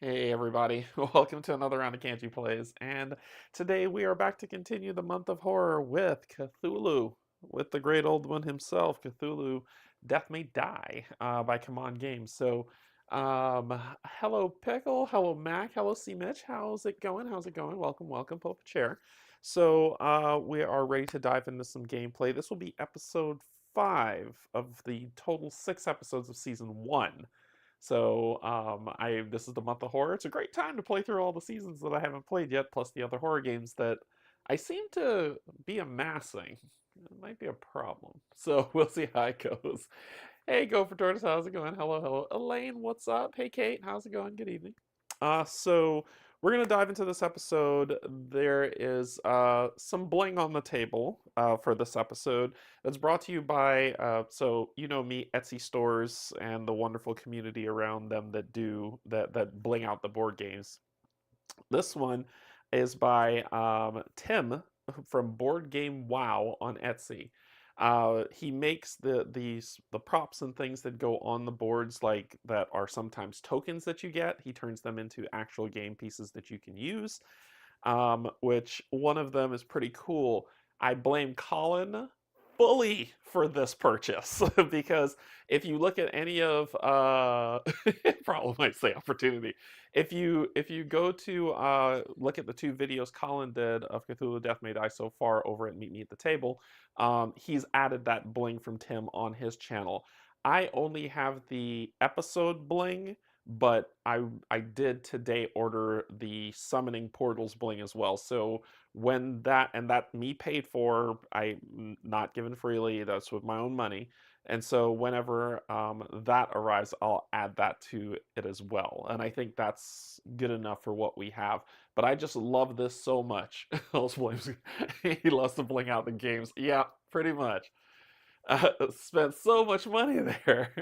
Hey everybody, welcome to another round of Canje Plays, and today we are back to continue the month of horror with Cthulhu, with the great old one himself, Cthulhu, Death May Die, by Come On Games. So, hello Pickle, hello Mac, hello C Mitch, how's it going? How's it going? Welcome, welcome, pull up a chair. So, we are ready to dive into some gameplay. This will be episode 5 of the total 6 episodes of season 1. So this is the month of horror. It's a great time to play through all the seasons that I haven't played yet, plus the other horror games that I seem to be amassing. It might be a problem. So we'll see how it goes. Hey, Go for Tortoise, how's it going? Hello, hello. Elaine, what's up? Hey, Kate, how's it going? Good evening. So we're gonna dive into this episode. There is some bling on the table for this episode. That's brought to you by so you know me, Etsy stores, and the wonderful community around them that do that bling out the board games. This one is by Tim from Board Game Wow on Etsy. He makes the props and things that go on the boards, like that are sometimes tokens that you get. He turns them into actual game pieces that you can use. Which one of them is pretty cool. I blame Colin fully for this purchase because if you look at any of probably might say opportunity, if you go to look at the 2 videos Colin did of Cthulhu Death May Die so far over at Meet Me at the Table, he's added that bling from Tim on his channel. I only have the episode bling, but I did today order the summoning portals bling as well. So when that me paid for, I not given freely, that's with my own money. And so whenever that arrives, I'll add that to it as well. And I think that's good enough for what we have. But I just love this so much. He loves to bling out the games. Yeah, pretty much. Spent so much money there.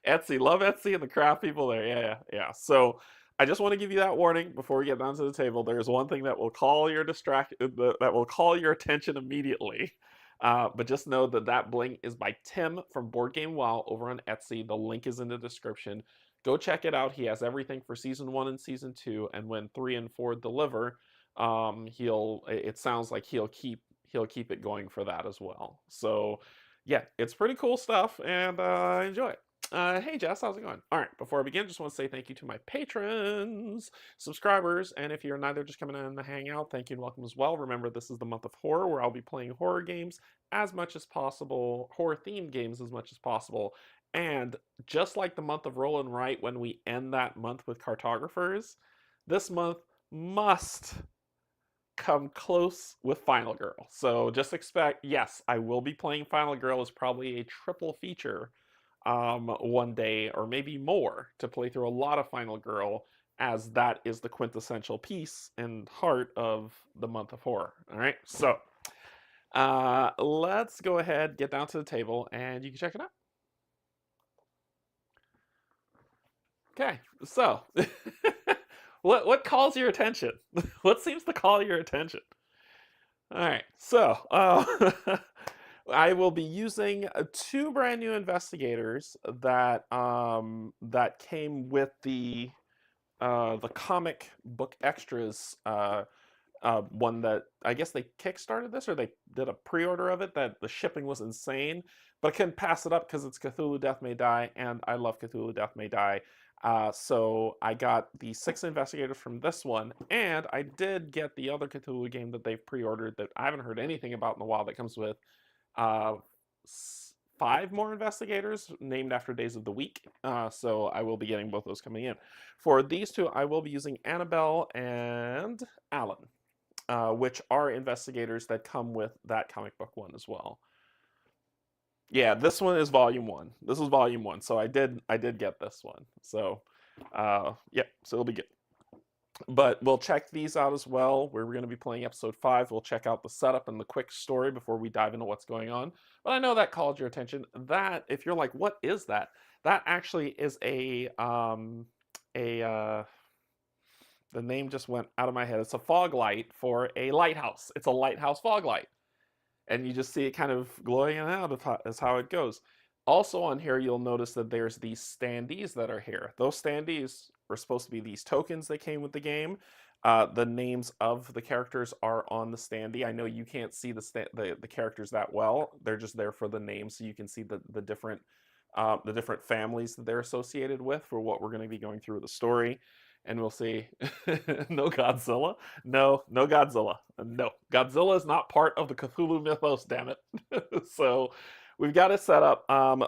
Etsy, love Etsy and the craft people there. Yeah. So I just want to give you that warning before we get down to the table. There's one thing that will call your that will call your attention immediately. But just know that that bling is by Tim from Board Game Wow over on Etsy. The link is in the description. Go check it out. He has everything for season 1 and season 2, and when 3 and 4 deliver, it sounds like he'll keep it going for that as well. So yeah, it's pretty cool stuff, and enjoy it. Hey Jess, how's it going? All right, before I begin, just want to say thank you to my patrons, subscribers, and if you're neither just coming in to hang out, thank you and welcome as well. Remember, this is the month of horror where I'll be playing horror games as much as possible, horror-themed games as much as possible, and just like the month of Roll and Write, when we end that month with cartographers, this month must come close with Final Girl. So just expect, yes, I will be playing Final Girl as probably a triple feature one day or maybe more to play through a lot of Final Girl, as that is the quintessential piece and heart of the month of horror. All right, so let's go ahead, get down to the table, and you can check it out. Okay, so what calls your attention? What seems to call your attention? All right, so I will be using 2 brand new investigators that that came with the comic book extras one that I guess they kickstarted this, or they did a pre-order of it. That the shipping was insane, but I couldn't pass it up because it's Cthulhu Death May Die, and I love Cthulhu Death May Die. So I got the 6 investigators from this one, and I did get the other Cthulhu game that they've pre-ordered that I haven't heard anything about in a while, that comes with uh, 5 more investigators named after days of the week. So I will be getting both those coming in. For these 2, I will be using Annabelle and Alan, which are investigators that come with that comic book one as well. Yeah, this one is volume 1. This is volume 1, so I did get this one. So, yeah, so it'll be good. But we'll check these out as well. We're going to be playing episode 5. We'll check out the setup and the quick story before we dive into what's going on. But I know that called your attention. That, if you're like, what is that? That actually is the name just went out of my head. It's a fog light for a lighthouse. It's a lighthouse fog light. And you just see it kind of glowing out as how it goes. Also on here, you'll notice that there's these standees that are here. Those standees were supposed to be these tokens that came with the game. The names of the characters are on the standee. I know you can't see the characters that well. They're just there for the names, so you can see the different families that they're associated with for what we're going to be going through the story. And we'll see. No Godzilla. No Godzilla. No, Godzilla is not part of the Cthulhu mythos. Damn it. So we've got it set up.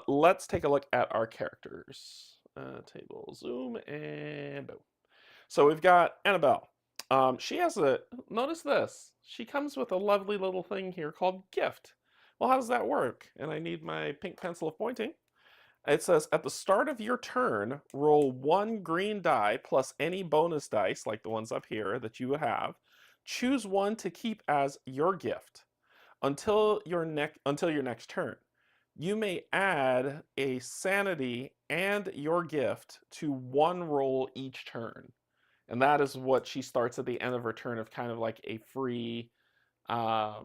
Let's take a look at our characters. Table zoom and boom. So we've got Annabelle. She has notice this. She comes with a lovely little thing here called gift. Well, how does that work? And I need my pink pencil of pointing. It says, at the start of your turn, roll 1 green die plus any bonus dice, like the ones up here that you have. Choose one to keep as your gift until your next turn. You may add a sanity and your gift to 1 roll each turn. And that is what she starts at the end of her turn, of kind of like a free die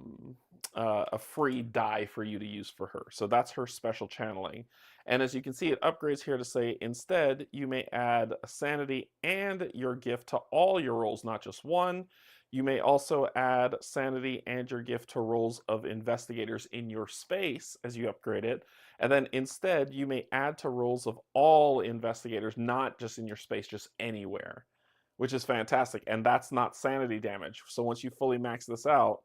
for you to use for her. So that's her special channeling. And as you can see, it upgrades here to say, instead, you may add a sanity and your gift to all your rolls, not just 1. You may also add sanity and your gift to rolls of investigators in your space as you upgrade it. And then instead, you may add to rolls of all investigators, not just in your space, just anywhere, which is fantastic. And that's not sanity damage. So once you fully max this out,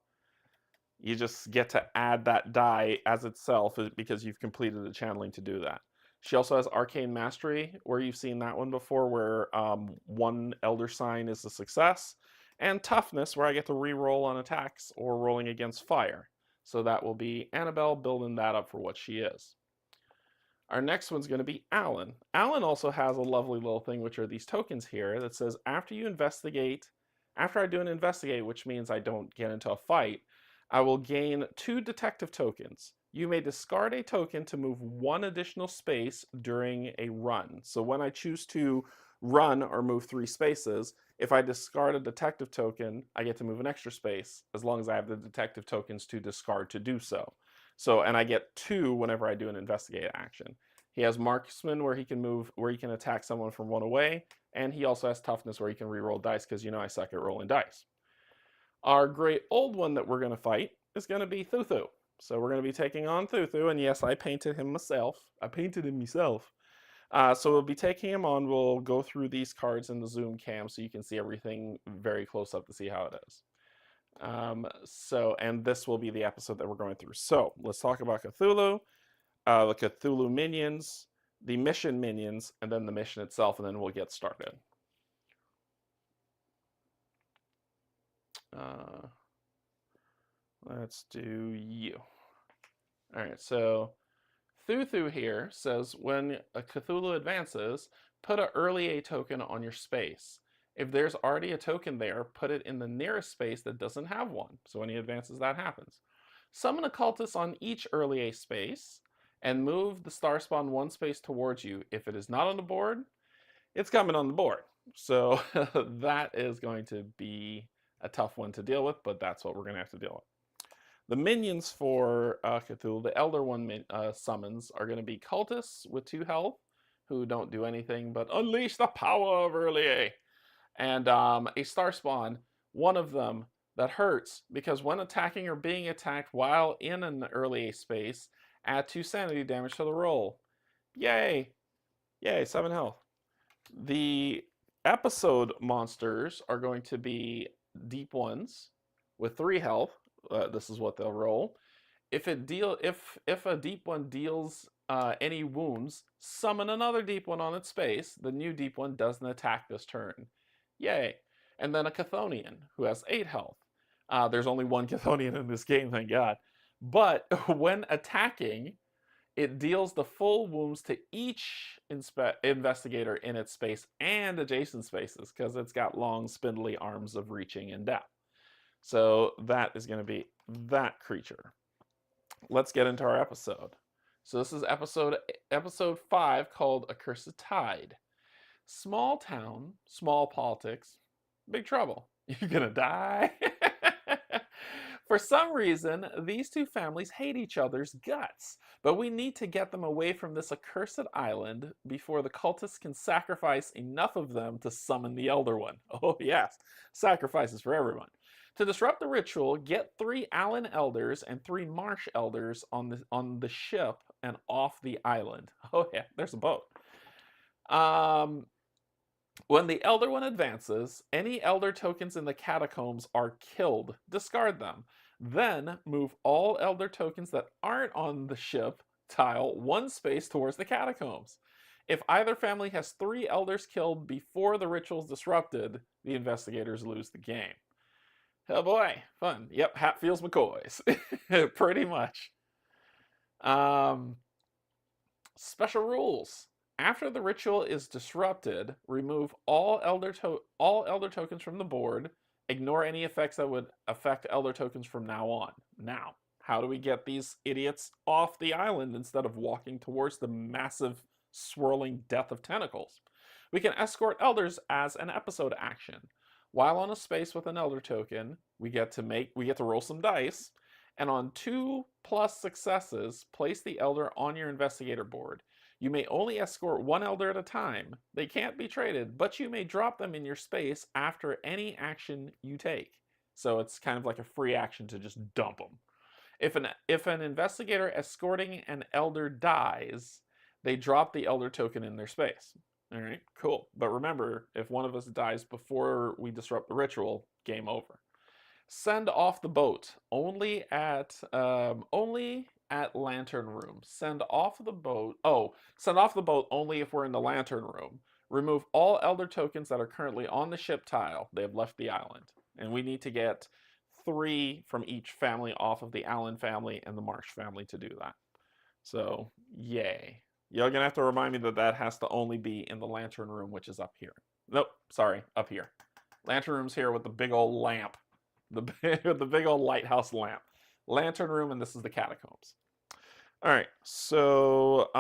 you just get to add that die as itself because you've completed the channeling to do that. She also has Arcane Mastery, where you've seen that one before, where 1 Elder Sign is a success, and Toughness, where I get to re-roll on attacks or rolling against fire. So that will be Annabelle building that up for what she is. Our next one's going to be Alan. Alan also has a lovely little thing, which are these tokens here, that says after I do an investigate, which means I don't get into a fight, I will gain 2 detective tokens. You may discard a token to move 1 additional space during a run. So when I choose to run or move 3 spaces, if I discard a detective token, I get to move an extra space, as long as I have the detective tokens to discard to do so. And I get 2 whenever I do an investigate action. He has Marksman, where he can attack someone from 1 away, and he also has Toughness, where he can re-roll dice, because you know I suck at rolling dice. Our great old one that we're going to fight is going to be Cthulhu. So we're going to be taking on Cthulhu, and yes, I painted him myself. So we'll be taking him on. We'll go through these cards in the zoom cam so you can see everything very close up to see how it is. And this will be the episode that we're going through. So let's talk about Cthulhu, the Cthulhu minions, the mission minions, and then the mission itself, and then we'll get started. Let's do you. All right, so Cthulhu here says when a Cthulhu advances, put an early A token on your space. If there's already a token there, put it in the nearest space that doesn't have one. So when he advances, that happens. Summon a cultist on each early A space and move the star spawn 1 space towards you. If it is not on the board, it's coming on the board. So that is going to be a tough one to deal with, but that's what we're going to have to deal with. The minions for Cthulhu, the Elder One summons, are going to be cultists with 2 health, who don't do anything but unleash the power of early A. And a star spawn, 1 of them, that hurts, because when attacking or being attacked while in an early A space, add 2 sanity damage to the roll. Yay! Yay, 7 health. The episode monsters are going to be deep ones with 3 health. This is what they'll roll. If a deep one deals any wounds, summon another deep one on its space. The new deep one doesn't attack this turn. Yay! And then a Chthonian who has 8 health. There's only 1 Chthonian in this game, thank God. But when attacking, it deals the full wounds to each investigator in its space and adjacent spaces, because it's got long, spindly arms of reaching in depth. So that is going to be that creature. Let's get into our episode. So this is episode 5, called Accursed Tide. Small town, small politics, big trouble. You're going to die. For some reason, these two families hate each other's guts, but we need to get them away from this accursed island before the cultists can sacrifice enough of them to summon the Elder One. Oh yes, sacrifices for everyone. To disrupt the ritual, get 3 Allen Elders and 3 Marsh Elders on the ship and off the island. Oh yeah, there's a boat. When the Elder One advances, any Elder tokens in the catacombs are killed. Discard them. Then move all Elder tokens that aren't on the ship tile 1 space towards the catacombs. If either family has 3 Elders killed before the ritual is disrupted, the investigators lose the game. Oh boy, fun. Yep, Hatfields McCoys. Pretty much. Special rules. After the ritual is disrupted, remove all elder tokens from the board. Ignore any effects that would affect Elder tokens from now on. Now, how do we get these idiots off the island instead of walking towards the massive swirling death of tentacles? We can escort Elders as an episode action. While on a space with an Elder token, we get to roll some dice, and on 2+ successes, place the Elder on your investigator board. You may only escort 1 Elder at a time. They can't be traded, but you may drop them in your space after any action you take. So it's kind of like a free action to just dump them. If an investigator escorting an Elder dies, they drop the Elder token in their space. All right, cool. But remember, if one of us dies before we disrupt the ritual, game over. Send off the boat only at Lantern Room. Send off the boat. Oh, send off the boat only if we're in the Lantern Room. Remove all Elder tokens that are currently on the ship tile. They have left the island, and we need to get 3 from each family off of the Allen family and the Marsh family to do that. So, yay. You're gonna have to remind me that that has to only be in the Lantern Room, which is up here. Nope, sorry, up here. Lantern Room's here with the big old lamp. The big old lighthouse lamp. Lantern Room, and this is the catacombs. All right, so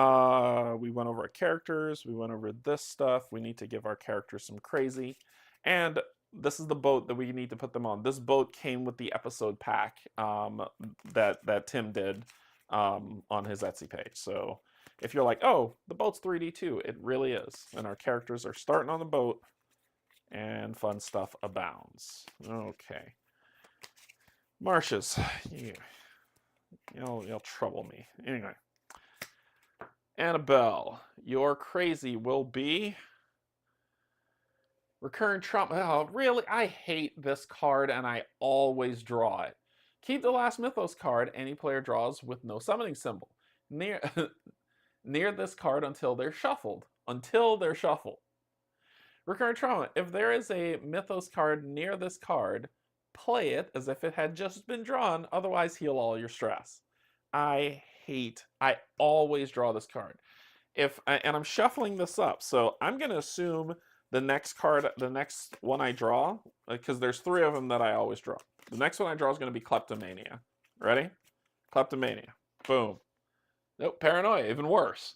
we went over our characters. We went over this stuff. We need to give our characters some crazy. And this is the boat that we need to put them on. This boat came with the episode pack that Tim did on his Etsy page. So if you're like, oh, the boat's 3D too, it really is. And our characters are starting on the boat, and fun stuff abounds. Okay. Marshes, you'll trouble me. Anyway. Annabelle, your crazy will be recurrent trauma. Oh, really? I hate this card and I always draw it. Keep the last Mythos card any player draws with no summoning symbol near this card until they're shuffled. Recurrent trauma. If there is a Mythos card near this card, play it as if it had just been drawn, otherwise heal all your stress. I always draw this card. And I'm shuffling this up, so I'm going to assume the next one I draw, because there's 3 of them that I always draw. The next one I draw is going to be Kleptomania. Ready? Kleptomania. Boom. Nope, Paranoia, even worse.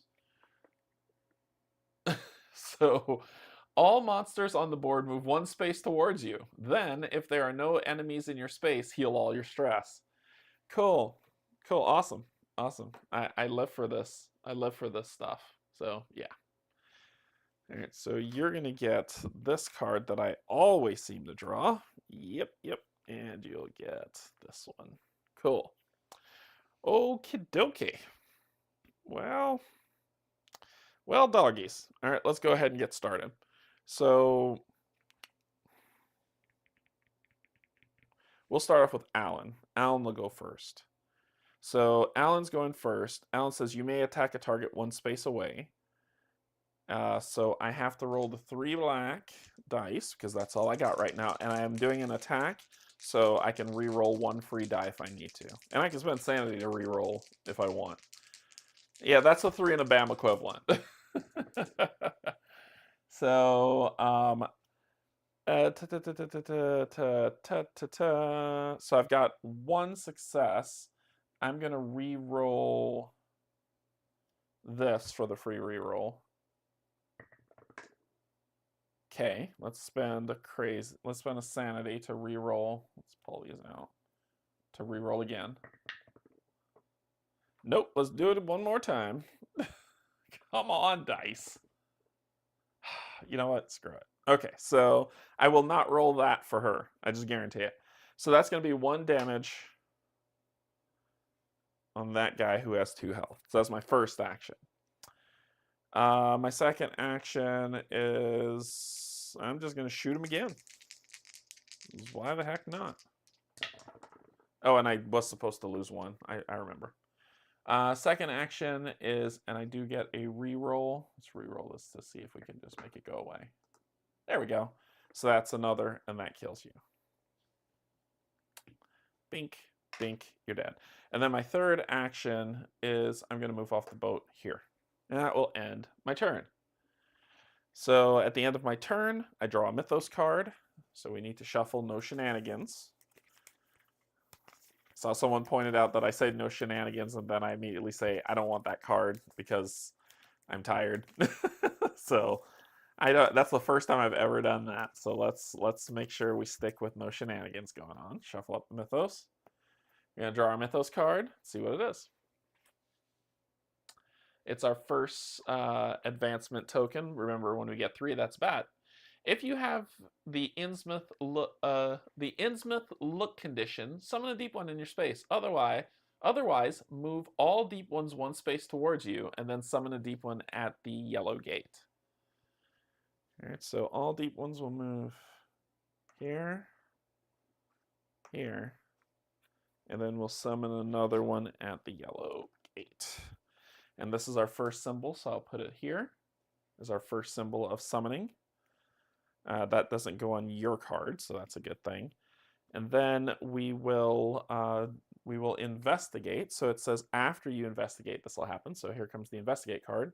So all monsters on the board move 1 space towards you. Then, if there are no enemies in your space, heal all your stress. Cool. Awesome. I live for this. I live for this stuff. So, yeah. All right, so you're going to get this card that I always seem to draw. Yep. And you'll get this one. Cool. Okie dokie. Well, doggies. All right, let's go ahead and get started. So we'll start off with Alan. Alan will go first. So Alan's going first. Alan says you may attack a target 1 space away. So I have to roll the 3 black dice because that's all I got right now. And I am doing an attack, so I can re-roll 1 free die if I need to. And I can spend sanity to re-roll if I want. Yeah, that's a 3 and a BAM equivalent. So, so I've got 1 success. I'm going to re-roll this for the free re-roll. Okay, let's spend a sanity to re-roll. Let's pull these out. to reroll again. Nope, let's do it one more time. Come on, dice. You know what? Screw it. Okay, so I will not roll that for her. I just guarantee it. So that's going to be 1 damage on that guy who has 2 health. So that's my first action. My second action is I'm just going to shoot him again. Why the heck not? Oh, and I was supposed to lose 1. I remember. Second action is, and I do get a reroll. Let's reroll this to see if we can just make it go away. There we go. So that's another, and that kills you. Bink, bink, you're dead. And then my third action is I'm going to move off the boat here. And that will end my turn. So at the end of my turn, I draw a Mythos card. So we need to shuffle no shenanigans. Saw someone pointed out that I said no shenanigans, and then I immediately say I don't want that card because I'm tired. So I don't. That's the first time I've ever done that. So let's make sure we stick with no shenanigans going on. Shuffle up the Mythos. We're gonna draw our Mythos card. See what it is. It's our first advancement token. Remember, when we get 3, that's bad. If you have the Innsmouth look condition, summon a deep one in your space. Otherwise, move all deep ones 1 space towards you, and then summon a deep one at the yellow gate. All right, so all deep ones will move here, here, and then we'll summon another one at the yellow gate. And this is our first symbol, so I'll put it here. This is our first symbol of summoning. That doesn't go on your card, so that's a good thing. And then we will investigate. So it says after you investigate, this will happen. So here comes the investigate card.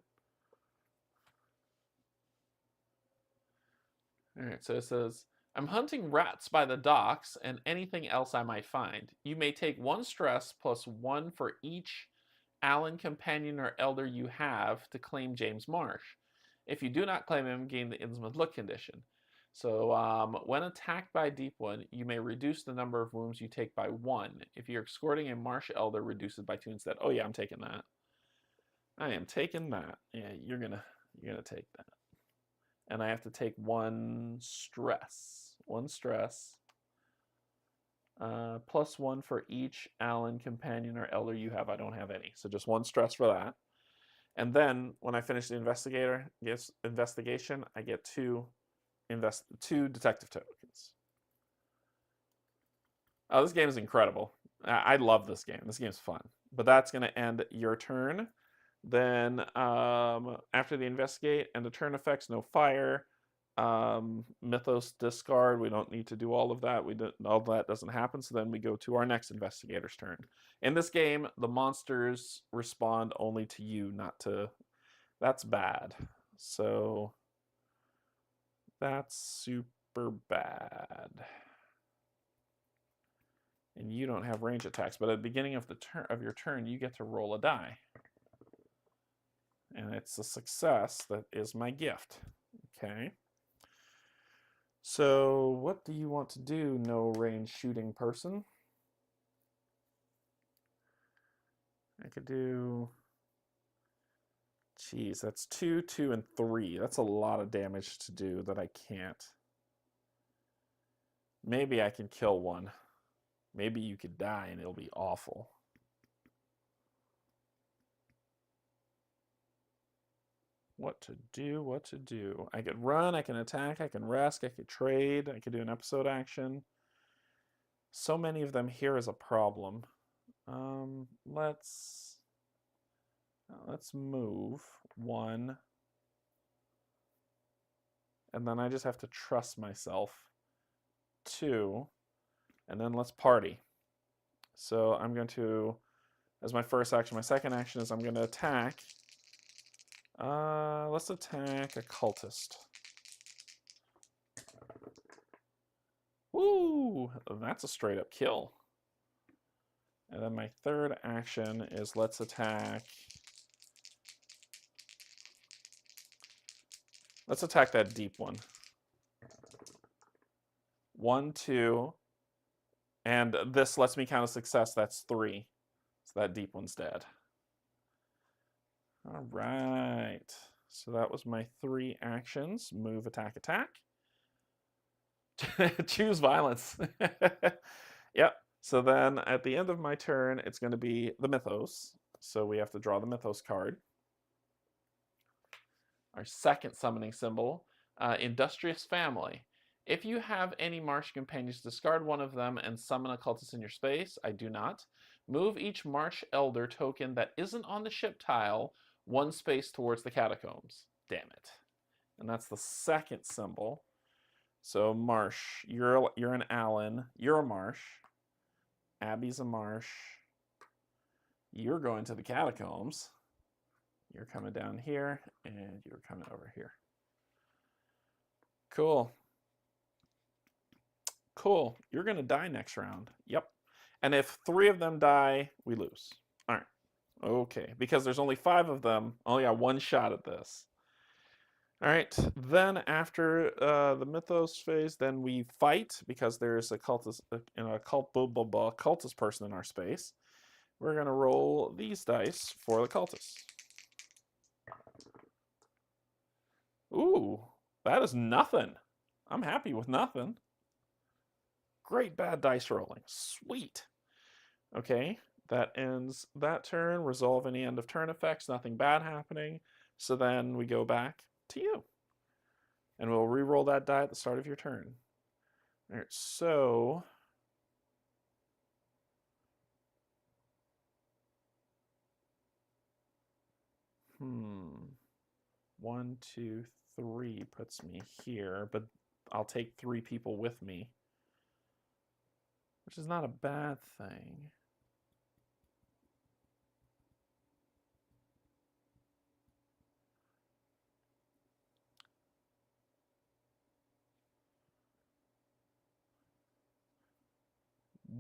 All right, so it says, I'm hunting rats by the docks and anything else I might find. You may take 1 stress plus 1 for each Allen, companion, or elder you have to claim James Marsh. If you do not claim him, gain the Innsmouth look condition. So when attacked by a deep one, you may reduce the number of wounds you take by 1. If you're escorting a Marsh elder, reduce it by 2 instead. Oh yeah, I'm taking that. I am taking that. Yeah, you're gonna take that. And I have to take 1 stress. 1 stress. Plus 1 for each Allen, companion, or elder you have. I don't have any. So just 1 stress for that. And then when I finish the investigation, I get 2 detective tokens. Oh, this game is incredible. I love this game. This game's fun. But that's going to end your turn. Then after the investigate and the turn effects, no fire. Mythos discard. We don't need to do all of that. All that doesn't happen. So then we go to our next investigator's turn. In this game, the monsters respond only to you, not to. That's bad. So that's super bad. And you don't have range attacks, but at the beginning of your turn, you get to roll a die. And it's a success that is my gift. Okay. So what do you want to do, no range shooting person? I could do... Geez, that's 2, 2, and 3. That's a lot of damage to do that I can't. Maybe I can kill one. Maybe you could die and it'll be awful. What to do. I could run, I can attack, I can rest, I could trade, I could do an episode action. So many of them here is a problem. Let's move 1. And then I just have to trust myself. 2. And then let's party. So I'm going to, as my first action, my second action is I'm going to attack. Let's attack Occultist. Woo! That's a straight up kill. And then my third action is let's attack. Let's attack that deep one. 1, 2. And this lets me count a success. That's 3. So that deep one's dead. All right. So that was my 3 actions. Move, attack, attack. Choose violence. Yep. So then at the end of my turn, it's going to be the Mythos. So we have to draw the Mythos card. Our second summoning symbol, Industrious Family. If you have any marsh companions, discard one of them and summon a cultist in your space. I do not. Move each marsh elder token that isn't on the ship tile 1 space towards the catacombs. Damn it. And that's the second symbol. So marsh, you're an Alan. You're a marsh. Abby's a marsh. You're going to the catacombs. You're coming down here, and you're coming over here. Cool. Cool. You're going to die next round. Yep. And if 3 of them die, we lose. All right. Okay. Because there's only 5 of them, only got 1 shot at this. All right. Then after the Mythos phase, then we fight because there's a cultist, cultist person in our space. We're going to roll these dice for the cultist. Ooh, that is nothing. I'm happy with nothing. Great bad dice rolling. Sweet. Okay, that ends that turn. Resolve any end of turn effects. Nothing bad happening. So then we go back to you. And we'll re-roll that die at the start of your turn. All right, so... 1, 2, 3 puts me here, but I'll take 3 people with me, which is not a bad thing.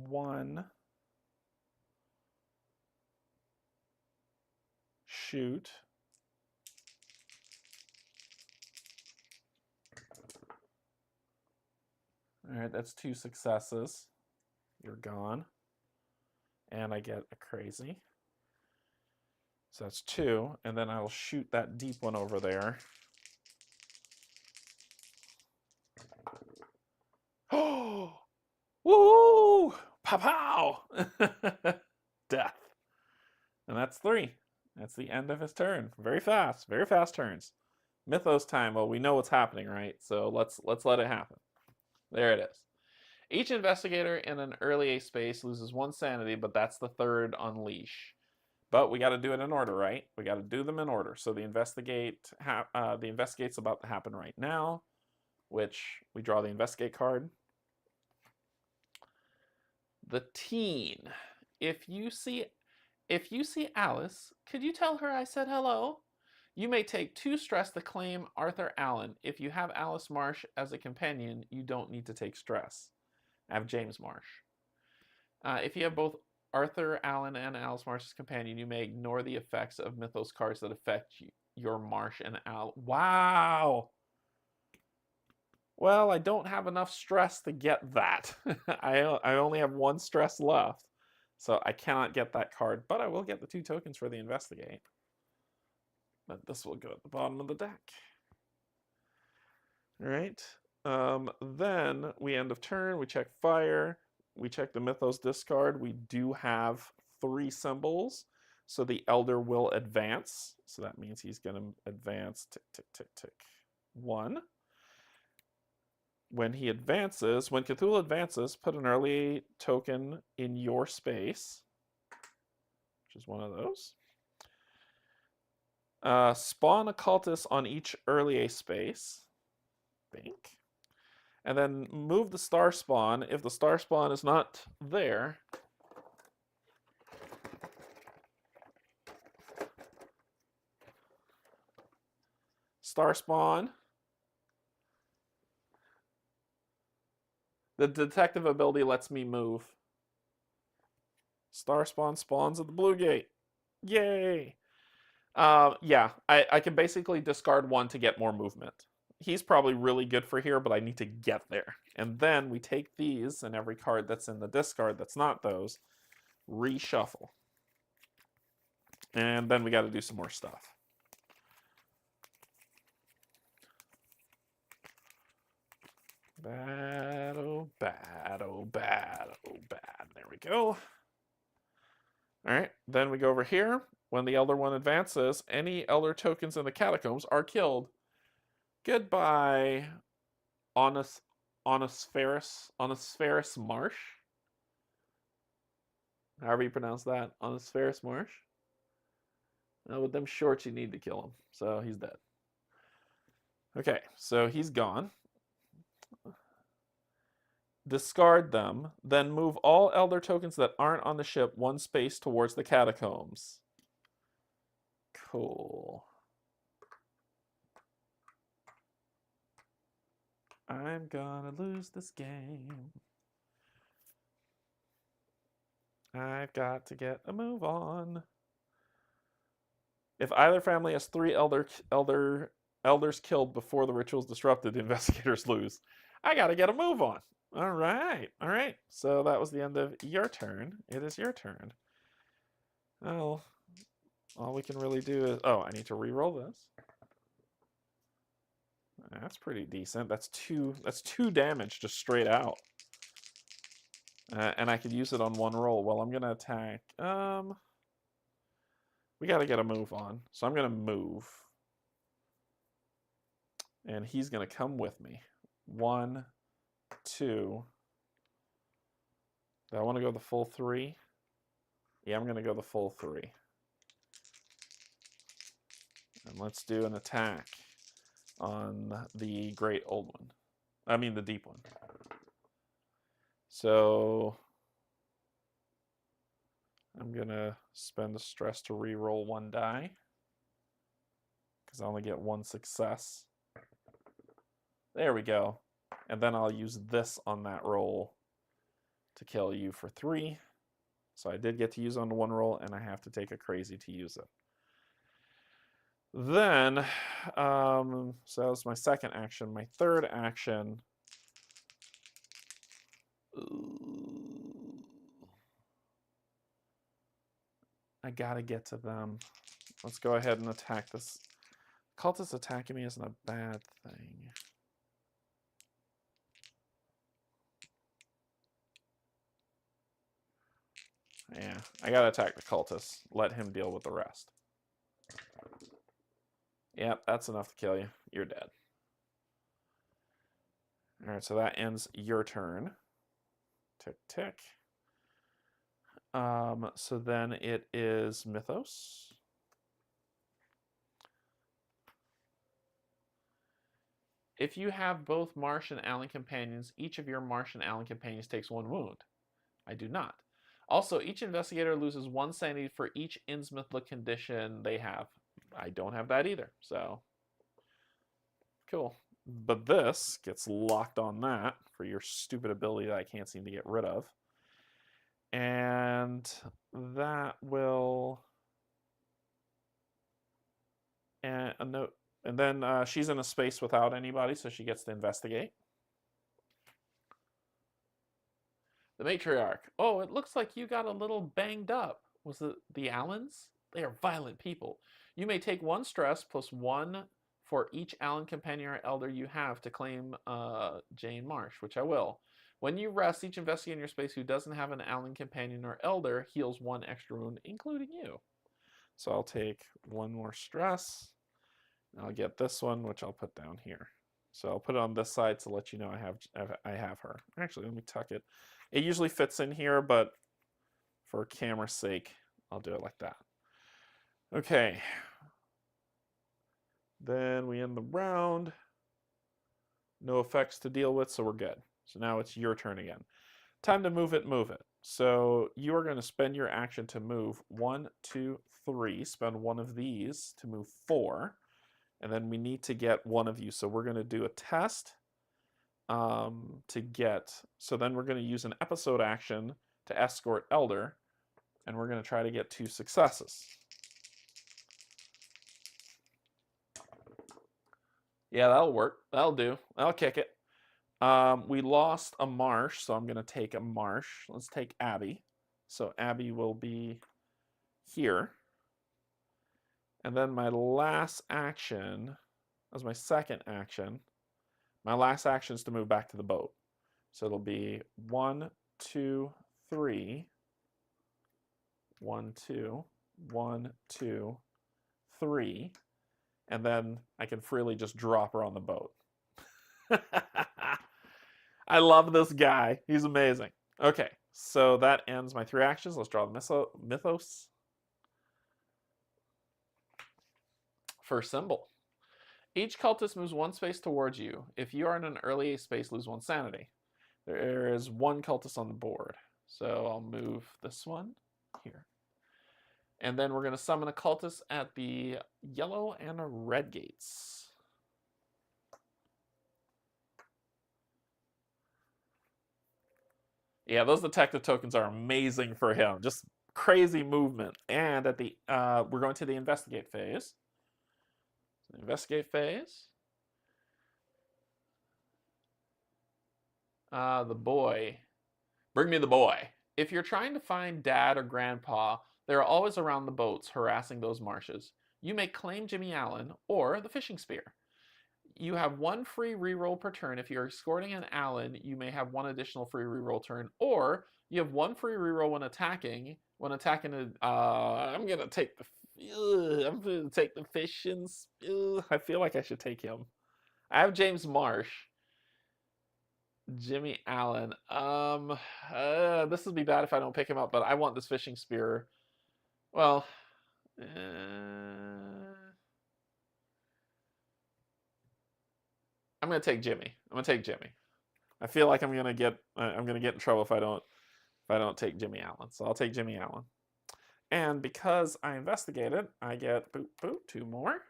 One. Shoot. All right, that's 2 successes. You're gone. And I get a crazy. So that's 2. And then I'll shoot that deep one over there. Oh! Woo! Pow-pow! Death. And that's 3. That's the end of his turn. Very fast turns. Mythos time. Well, we know what's happening, right? So let's let it happen. There it is. Each investigator in an early A space loses 1 sanity, but that's the 3rd unleash. But we got to do it in order, right? We got to do them in order. So the investigate's about to happen right now, which we draw the investigate card. The teen. If you see Alice, could you tell her I said hello? You may take 2 stress to claim Arthur Allen. If you have Alice Marsh as a companion, you don't need to take stress. I have James Marsh. If you have both Arthur Allen and Alice Marsh as companion, you may ignore the effects of Mythos cards that affect your Marsh and Al. Wow! Well, I don't have enough stress to get that. I only have 1 stress left. So I cannot get that card, but I will get the 2 tokens for the investigate. But this will go at the bottom of the deck. All right. Then we end of turn. We check fire. We check the Mythos discard. We do have 3 symbols. So the Elder will advance. So that means he's going to advance. Tick, tick, tick, tick. 1. When Cthulhu advances, put an early token in your space, which is one of those. Spawn a cultist on each early A space, I think. And then move the star spawn. If the star spawn is not there, star spawn. The detective ability lets me move. Star spawn spawns at the blue gate. Yay! Yeah, I can basically discard 1 to get more movement. he's probably really good for here, but I need to get there. And then we take these, and every card that's in the discard that's not those, reshuffle. And then we got to do some more stuff. Bad, oh bad, oh bad, oh bad. There we go. All right, then we go over here. When the Elder One advances, any Elder tokens in the catacombs are killed. Goodbye, Onisferus Marsh. However you pronounce that, Onisferus Marsh. With them shorts, you need to kill him, so he's dead. Okay, so he's gone. Discard them, then move all Elder tokens that aren't on the ship 1 space towards the catacombs. Cool. I'm gonna lose this game. I've got to get a move on. If either family has 3 elders killed before the ritual's disrupted, the investigators lose. I gotta get a move on. All right. So that was the end of your turn. It is your turn. Oh, all we can really do is... Oh, I need to re-roll this. That's pretty decent. That's two damage just straight out. And I could use it on 1 roll. Well, I'm going to attack. We got to get a move on. So I'm going to move. And he's going to come with me. 1, 2. Do I want to go the full 3? Yeah, I'm going to go the full 3. And let's do an attack on the Great Old One. I mean the Deep One. So I'm going to spend the stress to re-roll 1 die. Because I only get 1 success. There we go. And then I'll use this on that roll to kill you for 3. So I did get to use on 1 roll, and I have to take a crazy to use it. Then, so that was my second action. My third action. I gotta get to them. Let's go ahead and attack this. Cultist attacking me isn't a bad thing. Yeah, I gotta attack the cultist. Let him deal with the rest. Yep, that's enough to kill you. You're dead. Alright, so that ends your turn. Tick, tick. So then it is Mythos. If you have both Marsh and Allen companions, each of your Marsh and Allen companions takes 1 wound. I do not. Also, each investigator loses 1 sanity for each Innsmouth condition they have. I don't have that either, so cool. But this gets locked on that for your stupid ability that I can't seem to get rid of. And that will... And a note. And then she's in a space without anybody, so she gets to investigate. The matriarch. Oh, it looks like you got a little banged up. Was it the Allens? They are violent people. You may take 1 stress plus 1 for each Allen companion or elder you have to claim Jane Marsh, which I will. When you rest, each investigator in your space who doesn't have an Allen companion or elder heals 1 extra wound, including you. So I'll take 1 more stress. And I'll get this one, which I'll put down here. So I'll put it on this side to let you know I have her. Actually, let me tuck it. It usually fits in here, but for camera's sake, I'll do it like that. Okay. Then we end the round. No effects to deal with, so we're good. So now it's your turn again. Time to move it, move it. So you are going to spend your action to move 1, 2, 3. Spend 1 of these to move 4. And then we need to get 1 of you. So we're going to do a test to get. So then we're going to use an episode action to escort Elder. And we're going to try to get 2 successes. Yeah, that'll work. That'll do. That'll kick it. We lost a marsh, so I'm going to take a marsh. Let's take Abby. So Abby will be here. And then my last action, as my second action, my last action is to move back to the boat. So it'll be 1, 2, 3. 1, 2, 1, 2, 3. And then I can freely just drop her on the boat. I love this guy. He's amazing. Okay, so that ends my 3 actions. Let's draw the mythos. First symbol. Each cultist moves 1 space towards you. If you are in an early space, lose 1 sanity. There is 1 cultist on the board. So I'll move this one here. And then we're going to summon a cultist at the yellow and red gates. Yeah, those detective tokens are amazing for him. Just crazy movement. And at the we're going to the investigate phase. So investigate phase. The boy. Bring me the boy. If you're trying to find Dad or Grandpa, they're always around the boats harassing those marshes. You may claim Jimmy Allen or the fishing spear. You have 1 free reroll per turn. If you're escorting an Allen, you may have 1 additional free reroll turn, or you have 1 free reroll when attacking. When attacking a, I'm gonna take the fish and I feel like I should take him. I have James Marsh. Jimmy Allen. This would be bad if I don't pick him up, but I want this fishing spear. Well, I'm gonna take Jimmy. I feel like I'm gonna get in trouble if I don't take Jimmy Allen. So I'll take Jimmy Allen. And because I investigated, I get boop boop 2 more.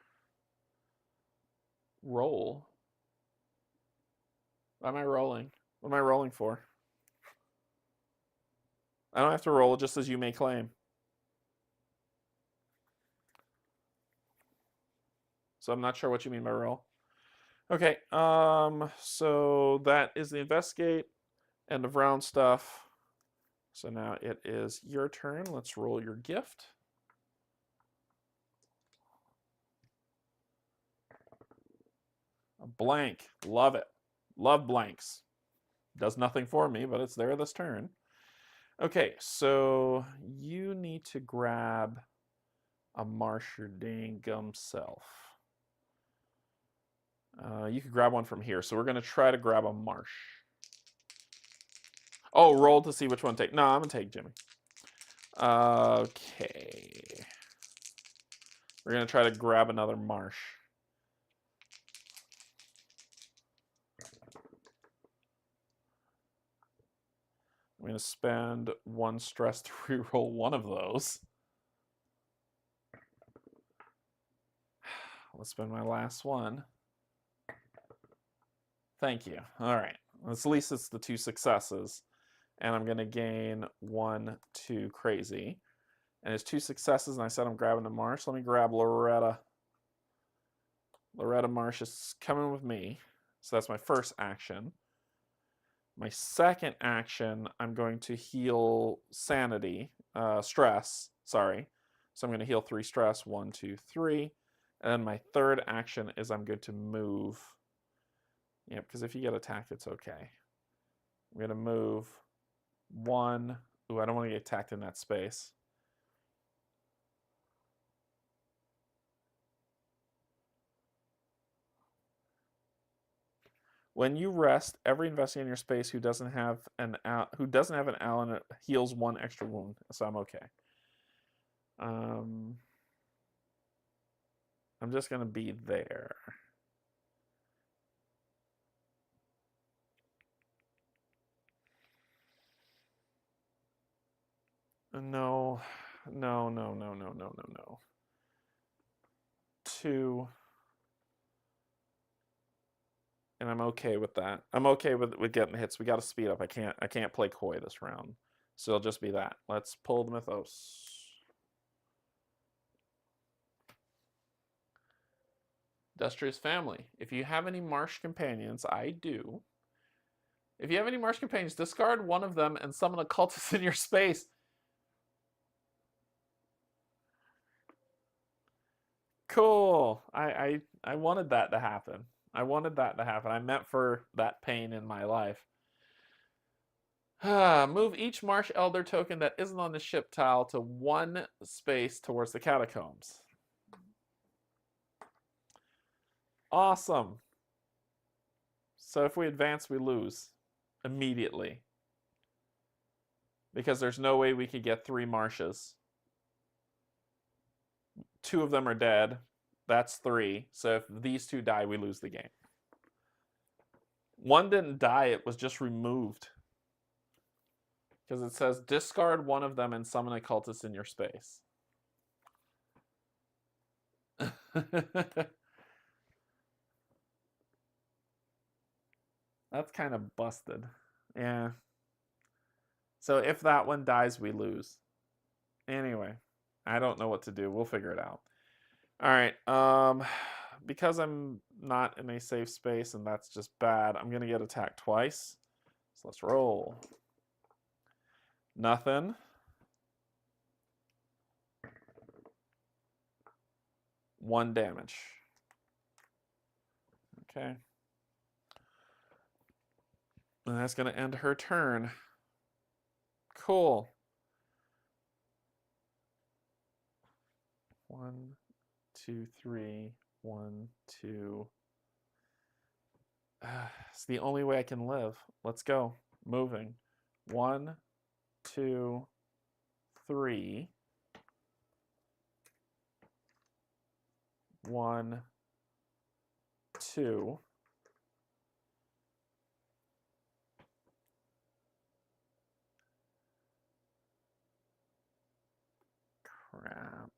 Roll. What am I rolling? What am I rolling for? I don't have to roll, just as you may claim. So I'm not sure what you mean by roll. Okay, so that is the investigate, end of round stuff. So now it is your turn. Let's roll your gift. A blank. Love it. Love blanks. Does nothing for me, but it's there this turn. Okay, so you need to grab a marsh your dang gum self. You could grab one from here. So we're going to try to grab a marsh. Oh, roll to see which one to take. No, I'm going to take Jimmy. Okay. We're going to try to grab another marsh. I'm going to spend 1 stress to reroll 1 of those. Let's spend my last one. Thank you. All right. At least it's the 2 successes. And I'm going to gain 1, 2 crazy. And it's 2 successes, and I said I'm grabbing the marsh. Let me grab Loretta. Loretta Marsh is coming with me. So that's my first action. My second action, I'm going to heal sanity, stress, sorry. So I'm going to heal 3 stress, 1, 2, 3. And then my third action is I'm going to move. Yeah, because if you get attacked, it's okay. I'm going to move 1. Ooh, I don't want to get attacked in that space. When you rest, every investigator in your space who doesn't have an Allen heals 1 extra wound, so I'm okay. I'm just gonna be there. No. 2. And I'm okay with that. I'm okay with getting the hits. We got to speed up. I can't play coy this round. So it'll just be that. Let's pull the mythos. Industrious family. If you have any marsh companions, I do. If you have any marsh companions, discard one of them and summon a cultist in your space. Cool. I wanted that to happen. I wanted that to happen. I meant for that pain in my life. Move each Marsh Elder token that isn't on the ship tile to one space towards the catacombs. Awesome. So if we advance, we lose immediately. Because there's no way we could get 3 marshes. 2 of them are dead. That's 3. So if these 2 die, we lose the game. 1 didn't die, it was just removed. Because it says discard one of them and summon a cultist in your space. That's kind of busted. Yeah. So if that one dies, we lose. Anyway, I don't know what to do. We'll figure it out. All right. Because I'm not in a safe space and that's just bad, I'm going to get attacked twice. So let's roll. Nothing. One damage. Okay. And that's going to end her turn. Cool. 1, 2, 3. 1, 2. It's the only way I can live. Let's go. Moving. 1, 2, 3. 1, 2. Crap.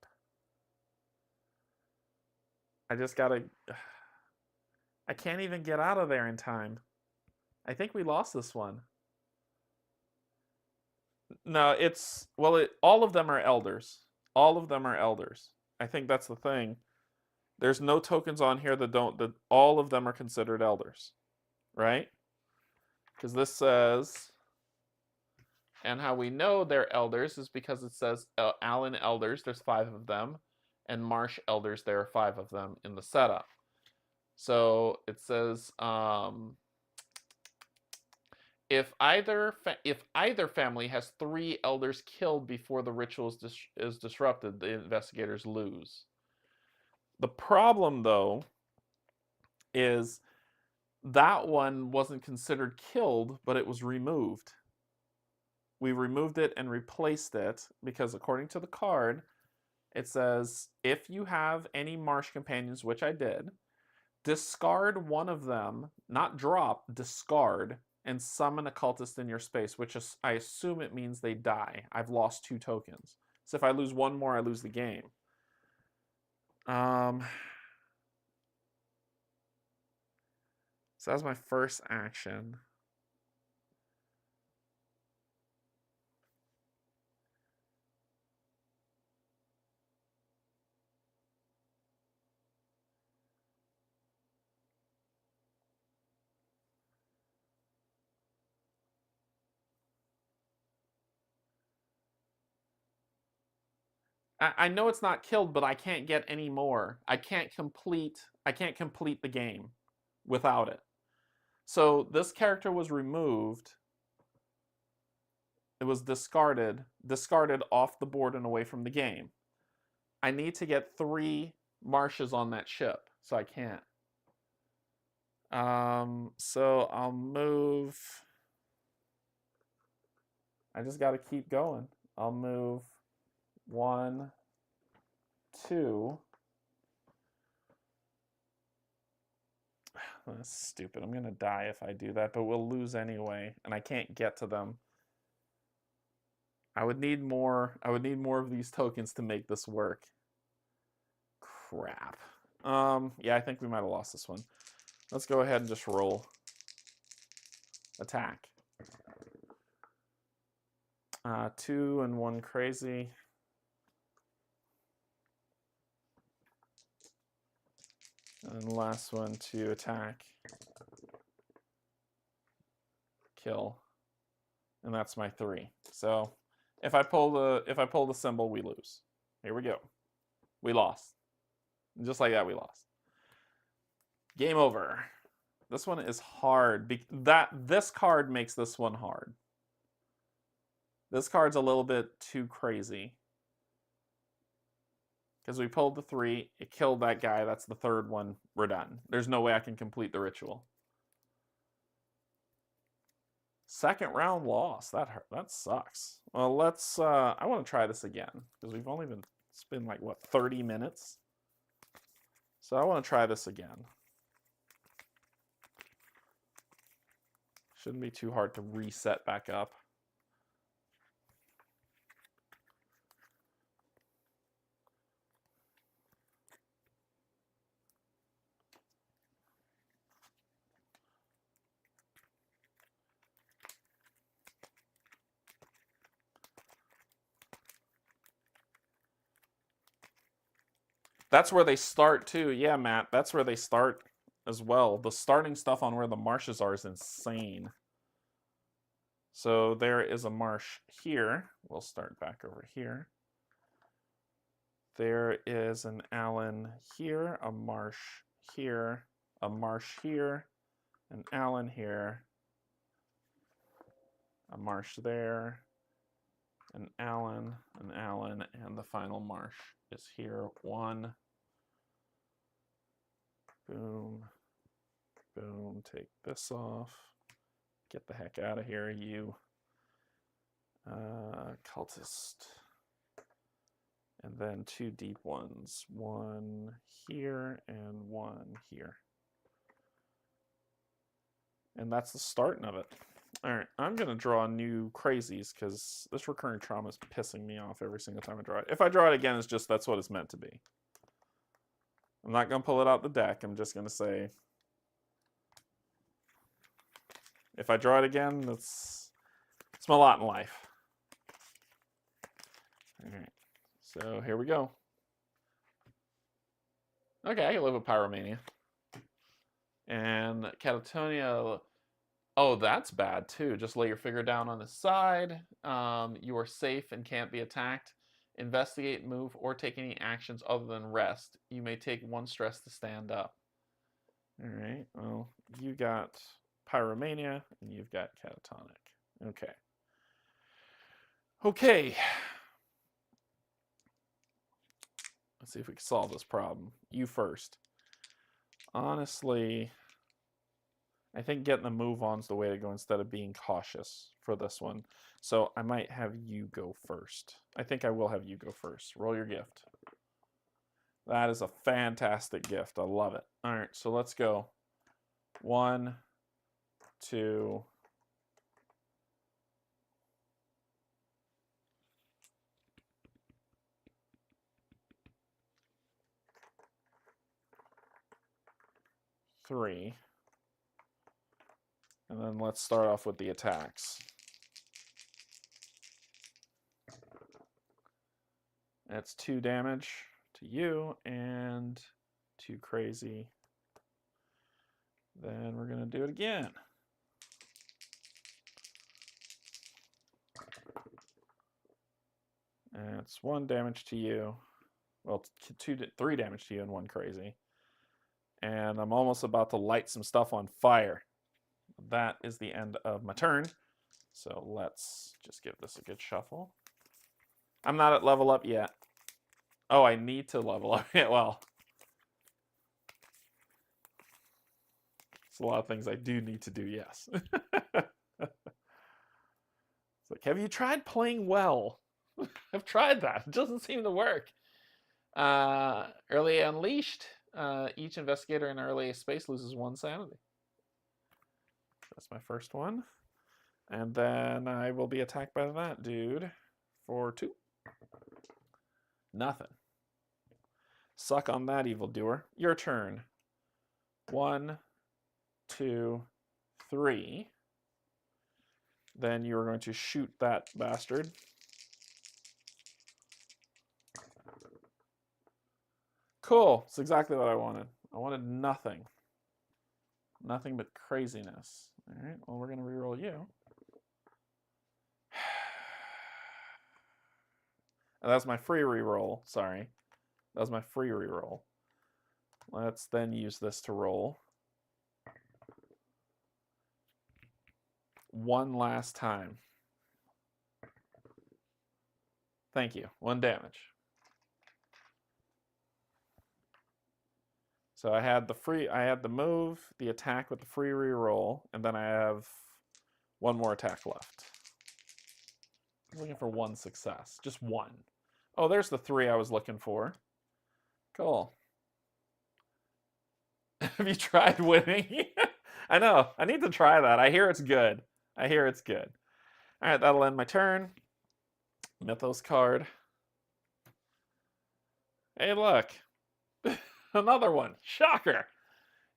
I just gotta... I can't even get out of there in time. I think we lost this one. No, it's... Well, all of them are elders. All of them are elders. I think that's the thing. There's no tokens on here that don't... That all of them are considered elders. Right? Because this says... And how we know they're elders is because it says Allen elders, there's 5 of them, and Marsh elders, there are 5 of them in the setup. So it says if either family has 3 elders killed before the ritual is disrupted, the investigators lose. The problem, though, is that one wasn't considered killed, but it was removed. We removed it and replaced it because according to the card, it says, if you have any marsh companions, which I did, discard one of them, not drop, discard, and summon a cultist in your space, which is, I assume it means they die. I've lost 2 tokens. So if I lose 1 more, I lose the game. So that's my first action. I know it's not killed, but I can't get any more. I can't complete the game without it. So this character was removed. It was discarded off the board and away from the game. I need to get 3 marshes on that ship, so I can't. So I'll move. I just got to keep going. I'll move 1, 2. That's stupid. I'm gonna die if I do that, but we'll lose anyway, and I can't get to them. I would need more of these tokens to make this work. Crap. Yeah, I think we might have lost this one. Let's go ahead and just roll. Attack. 2 and 1 crazy. And then the last one to attack. Kill. And that's my 3. So if I pull the symbol, we lose. Here we go. We lost. Just like that, we lost. Game over. This one is hard. This card makes this one hard. This card's a little bit too crazy. Because we pulled the 3, it killed that guy. That's the 3rd one. We're done. There's no way I can complete the ritual. Second round loss. That sucks. Well, let's. I want to try this again because we've only been. It's been like what 30 minutes. So I want to try this again. Shouldn't be too hard to reset back up. That's where they start too. Yeah, Matt, that's where they start as well. The starting stuff on where the marshes are is insane. So there is a marsh here. We'll start back over here. There is an Allen here, a marsh here, a marsh here, an Allen here, a marsh there, an Allen, and the final marsh is here. 1. Boom. Boom. Take this off. Get the heck out of here, you. Cultist. And then 2 deep ones. 1 here and 1 here. And that's the starting of it. Alright, I'm going to draw new crazies because this recurring trauma is pissing me off every single time I draw it. If I draw it again, it's just that's what it's meant to be. I'm not going to pull it out the deck. I'm just going to say, if I draw it again, it's my lot in life. Alright, so here we go. Okay, I can live with Pyromania. And Catatonia, oh, that's bad too. Just lay your figure down on the side. You are safe and can't be attacked. Investigate, move, or take any actions other than rest. You may take 1 stress to stand up. Alright, well, you got Pyromania, and you've got Catatonic. Okay. Okay. Let's see if we can solve this problem. You first. Honestly, I think getting the move on is the way to go instead of being cautious for this one. So I might have you go first. I think I will have you go first. Roll your gift. That is a fantastic gift. I love it. All right, so let's go. 1, 2, 3. And then let's start off with the attacks. That's 2 damage to you and 2 crazy. Then we're going to do it again. And it's 1 damage to you. Well, 3 damage to you and 1 crazy. And I'm almost about to light some stuff on fire. That is the end of my turn. So let's just give this a good shuffle. I'm not at level up yet. Oh, I need to level up. Well, it's a lot of things I do need to do, yes. It's like, have you tried playing well? I've tried that. It doesn't seem to work. Early Unleashed. Each investigator in early space loses 1 sanity. That's my first one. And then I will be attacked by that dude for 2. Nothing. Suck on that, evildoer. Your turn. 1, 2, 3. Then you are going to shoot that bastard. Cool. It's exactly what I wanted. I wanted nothing. Nothing but craziness. All right, well, we're going to reroll you. And that's my free reroll. Sorry. That was my free reroll. Let's then use this to roll. One last time. Thank you. 1 damage. So I had the move, the attack with the free reroll, and then I have one more attack left. I'm looking for one success. Just one. Oh, there's the 3 I was looking for. Cool. Have you tried winning? I know. I need to try that. I hear it's good. I hear it's good. All right, that'll end my turn. Mythos card. Hey, look. Another one. Shocker.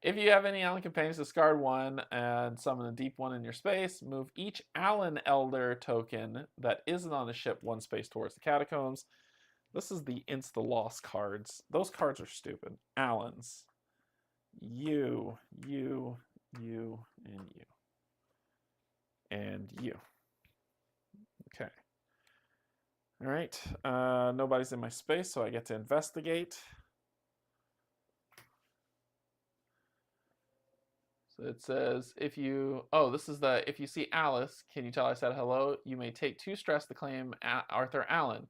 If you have any Allen companions, discard 1 and summon a deep 1 in your space. Move each Allen Elder token that isn't on the ship 1 space towards the catacombs. This is the insta-loss cards. Those cards are stupid. Allens. You, and you. And you. Okay. All right. Nobody's in my space, so I get to investigate. So it says, if you see Alice, can you tell I said hello? You may take 2 stress to claim Arthur Allen.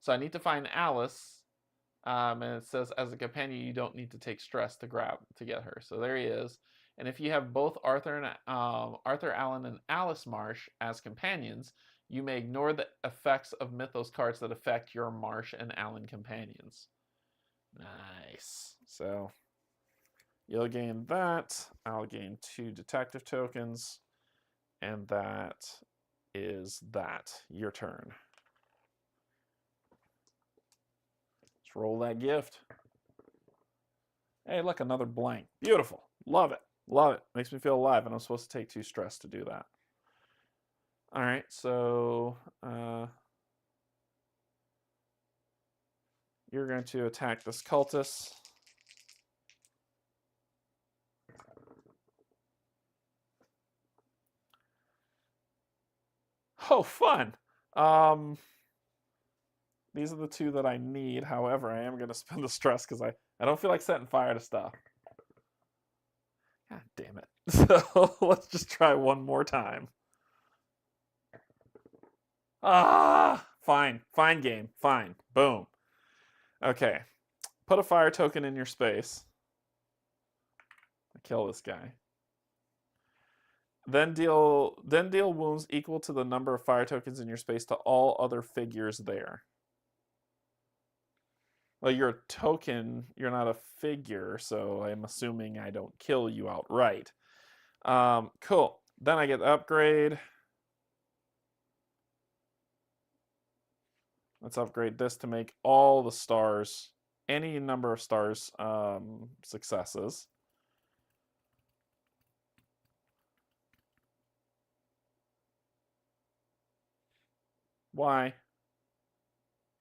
So I need to find Alice, and it says as a companion, you don't need to take stress to get her. So there he is. And if you have both Arthur Allen and Alice Marsh as companions, you may ignore the effects of Mythos cards that affect your Marsh and Allen companions. Nice. So you'll gain that. I'll gain 2 detective tokens. And that is that. Your turn. Let's roll that gift. Hey, look, another blank. Beautiful. Love it. Love it. Makes me feel alive, and I'm supposed to take 2 stress to do that. All right, so you're going to attack this cultist. Oh, fun. These are the 2 that I need. However, I am going to spend the stress because I don't feel like setting fire to stuff. God damn it. So let's just try one more time. Fine. Fine game. Fine. Boom. Okay. Put a fire token in your space. Kill this guy. Then deal wounds equal to the number of fire tokens in your space to all other figures there. Well, you're a token, you're not a figure, so I'm assuming I don't kill you outright. Cool. Then I get the upgrade. Let's upgrade this to make all the stars, any number of stars, successes. Why?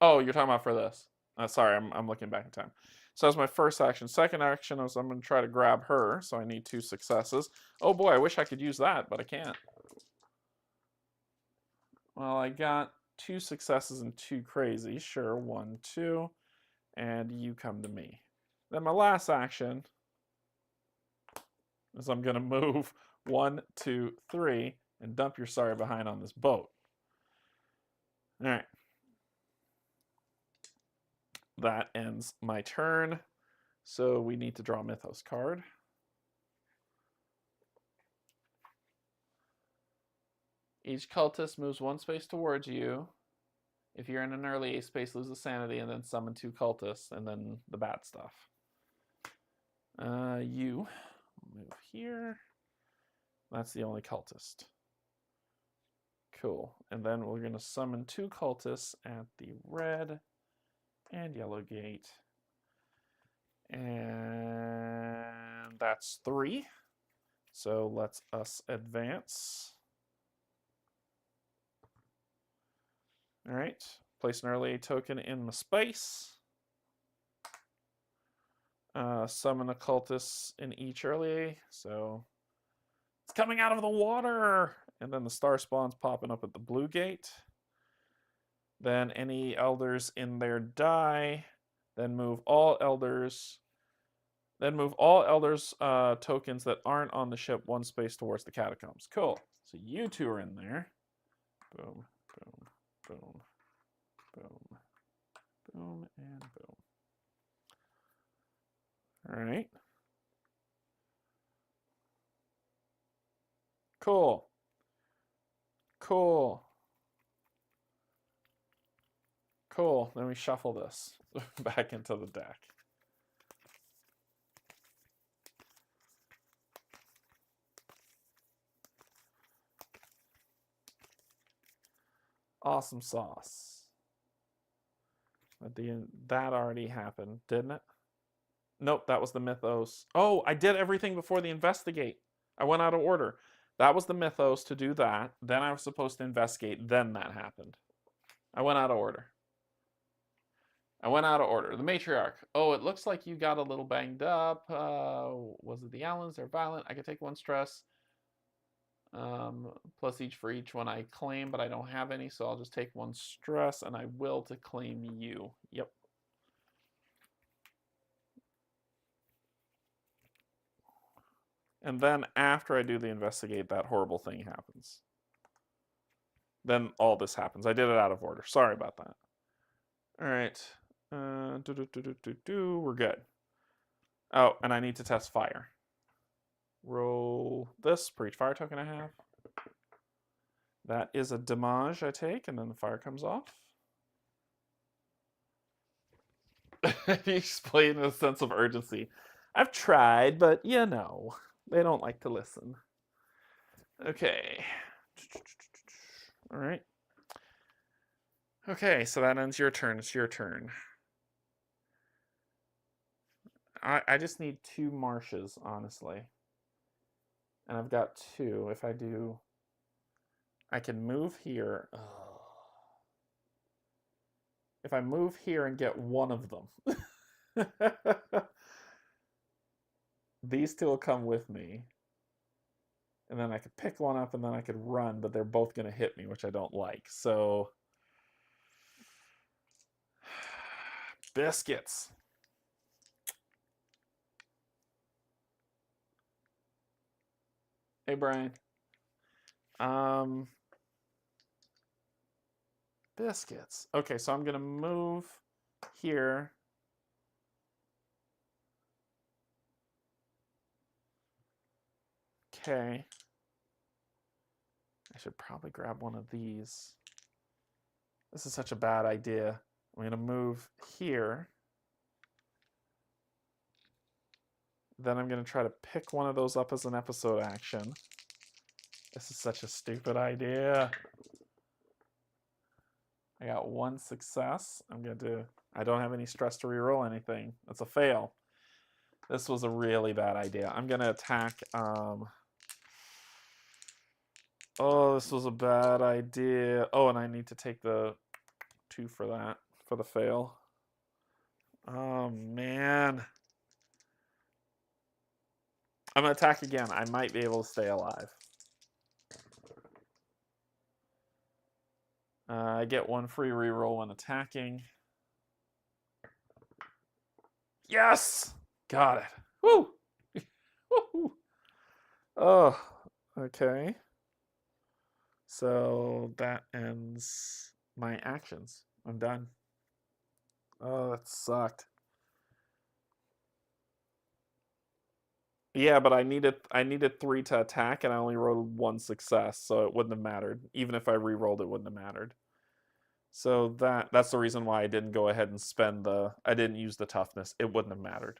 Oh, you're talking about for this. Sorry, I'm looking back in time. So that's my first action. Second action is I'm going to try to grab her, so I need 2 successes. Oh boy, I wish I could use that, but I can't. Well, I got 2 successes and 2 crazy. Sure, 1, 2, and you come to me. Then my last action is I'm going to move 1, 2, 3, and dump your sorry behind on this boat. All right. That ends my turn. So we need to draw a Mythos card. Each cultist moves 1 space towards you. If you're in an early space, lose the sanity and then summon 2 cultists and then the bad stuff. You move here. That's the only cultist. Cool. And then we're going to summon 2 cultists at the red and yellow gate. And that's 3. So let's us advance. All right. Place an early token in my space. summon a cultist in each early, so it's coming out of the water! And then the star spawn's popping up at the blue gate. Then any elders in there die. Then move all elders. Tokens that aren't on the ship one space towards the catacombs. Cool. So you two are in there. Boom, boom, boom, boom, boom, and boom. All right. Cool. Cool. Cool. Then we shuffle this back into the deck. Awesome sauce. That already happened, didn't it? Nope, that was the mythos. Oh, I did everything before the investigate. I went out of order. That was the mythos to do that. Then I was supposed to investigate. Then that happened. I went out of order. The matriarch. Oh, it looks like you got a little banged up. Was it the Allens? They're violent. I could take 1 stress. Plus each for each one I claim, but I don't have any, so I'll just take 1 stress, and I will to claim you. Yep. And then after I do the investigate, that horrible thing happens. Then all this happens. I did it out of order. Sorry about that. All right. We're good. Oh, and I need to test fire. Roll this for each fire token I have. That is a damage I take, and then the fire comes off. You explain a sense of urgency. I've tried, but you know, they don't like to listen. Okay. All right. Okay, so that ends your turn. It's your turn. I just need 2 marshes, honestly. And I've got 2. If I do, I can move here. Oh. If I move here and get 1 of them, these 2 will come with me. And then I could pick 1 up and then I could run, but they're both going to hit me, which I don't like. So, biscuits. Hey, Brian. Biscuits. Okay, so I'm going to move here. Okay. I should probably grab 1 of these. This is such a bad idea. I'm going to move here. Then I'm going to try to pick 1 of those up as an episode action. This is such a stupid idea. I got 1 success. I don't have any stress to reroll anything. That's a fail. This was a really bad idea. I'm going to attack. Oh, this was a bad idea. Oh, and I need to take the 2 for that, for the fail. Oh, man. I'm going to attack again. I might be able to stay alive. I get 1 free reroll when attacking. Yes! Got it. Woo! Woo! Oh, okay. So that ends my actions. I'm done. Oh, that sucked. Yeah, but I needed 3 to attack, and I only rolled 1 success, so it wouldn't have mattered. Even if I re-rolled, it wouldn't have mattered. So that's the reason why I didn't go ahead and I didn't use the toughness. It wouldn't have mattered.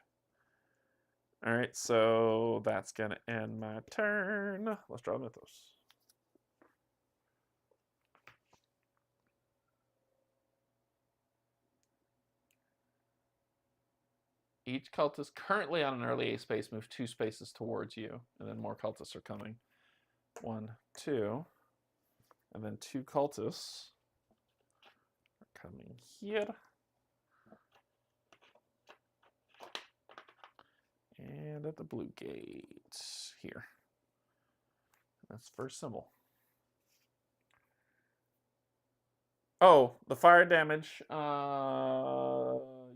All right, so that's gonna end my turn. Let's draw Mythos. Each cultist currently on an early A space move 2 spaces towards you, and then more cultists are coming. 1, 2, and then 2 cultists are coming here. And at the blue gate here. That's first symbol. Oh, the fire damage.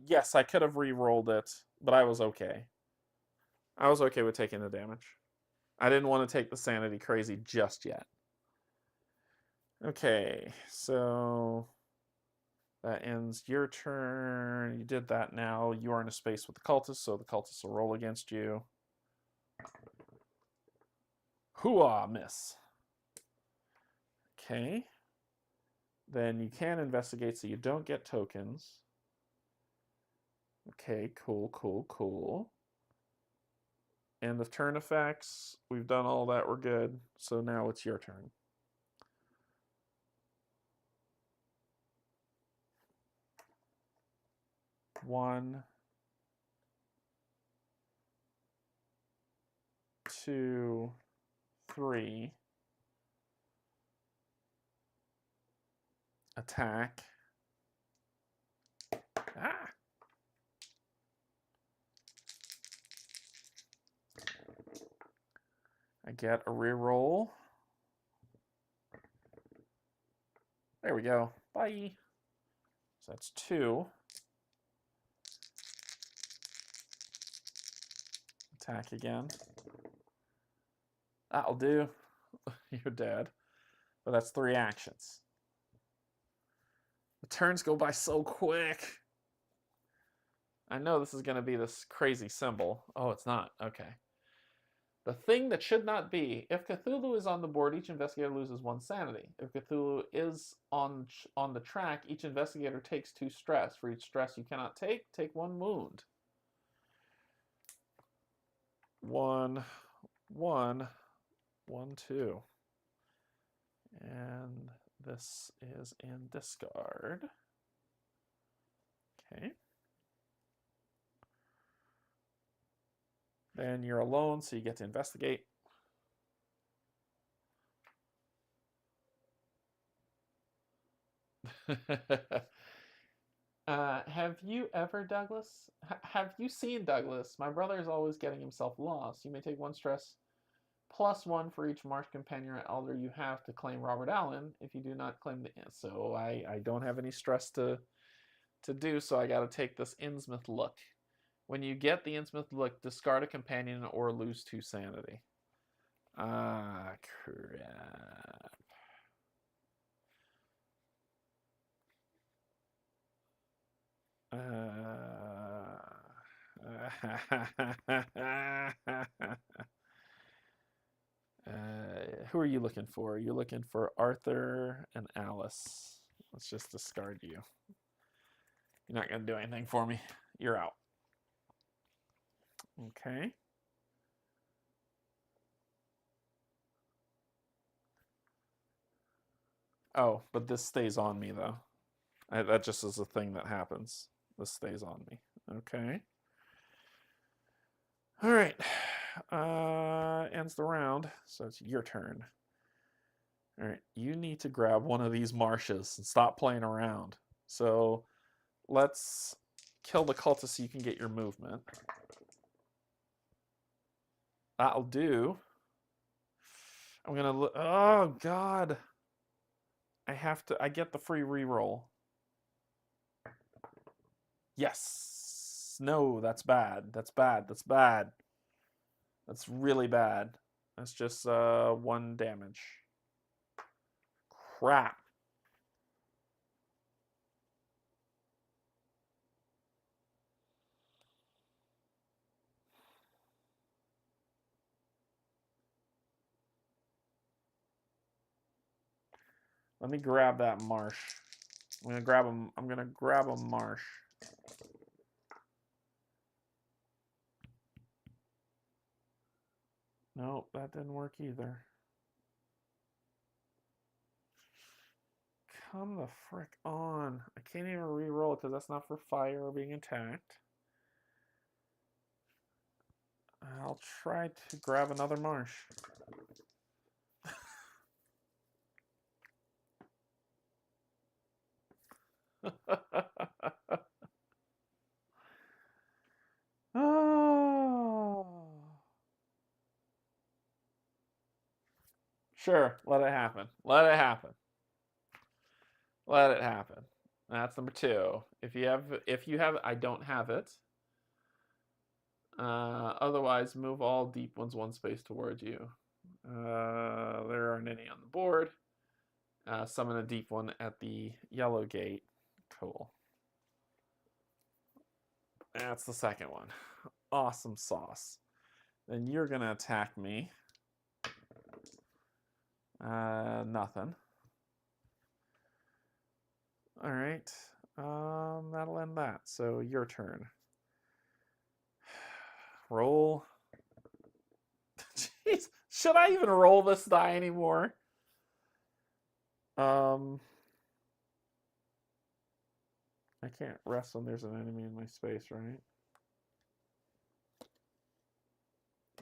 Yes, I could have re-rolled it, but I was okay. I was okay with taking the damage. I didn't want to take the sanity crazy just yet. Okay, so that ends your turn. You did that now. You are in a space with the cultists, so the cultists will roll against you. Hooah, miss. Okay. Then you can investigate so you don't get tokens. Okay, cool, cool, cool. And the turn effects, we've done all that, we're good. So now it's your turn. One, two, three. Attack. Ah! I get a reroll. There we go. Bye. So that's 2. Attack again. That'll do. You're dead. But that's 3 actions. The turns go by so quick. I know this is going to be this crazy symbol. Oh, it's not. Okay. The thing that should not be, if Cthulhu is on the board, each investigator loses 1 sanity. If Cthulhu is on the track, each investigator takes 2 stress. For each stress you cannot take 1 wound. 1, 1, 1, 2. And this is in discard. Okay. Then you're alone, so you get to investigate. Have you ever, Douglas? Have you seen Douglas? My brother is always getting himself lost. You may take 1 stress plus 1 for each marsh companion or elder you have to claim Robert Allen. If you do not claim the... So I don't have any stress to do, so I got to take this Innsmouth look. When you get the Innsmouth look, discard a companion or lose 2 sanity. Ah, crap. Who are you looking for? You're looking for Arthur and Alice. Let's just discard you. You're not going to do anything for me. You're out. Okay. Oh, but this stays on me, though. That just is a thing that happens. This stays on me. Okay. All right. Ends the round, so it's your turn. All right. You need to grab one of these marshes and stop playing around. So let's kill the cultist so you can get your movement. That'll do. I'm gonna look. Oh God! I get the free reroll. Yes. No, that's bad. That's bad. That's bad. That's really bad. That's just 1 damage. Crap. Let me grab that marsh. I'm gonna grab a marsh. Nope, that didn't work either. Come the frick on. I can't even re-roll because that's not for fire or being attacked. I'll try to grab another marsh. Oh. Sure, let it happen. Let it happen. Let it happen. That's number 2. If you have, I don't have it. Otherwise, move all deep ones 1 space towards you. There aren't any on the board. Summon a deep one at the yellow gate. Cool. That's the second one. Awesome sauce. Then you're going to attack me. Nothing. All right. That'll end that. So your turn. Roll. Jeez, should I even roll this die anymore? I can't rest when there's an enemy in my space, right?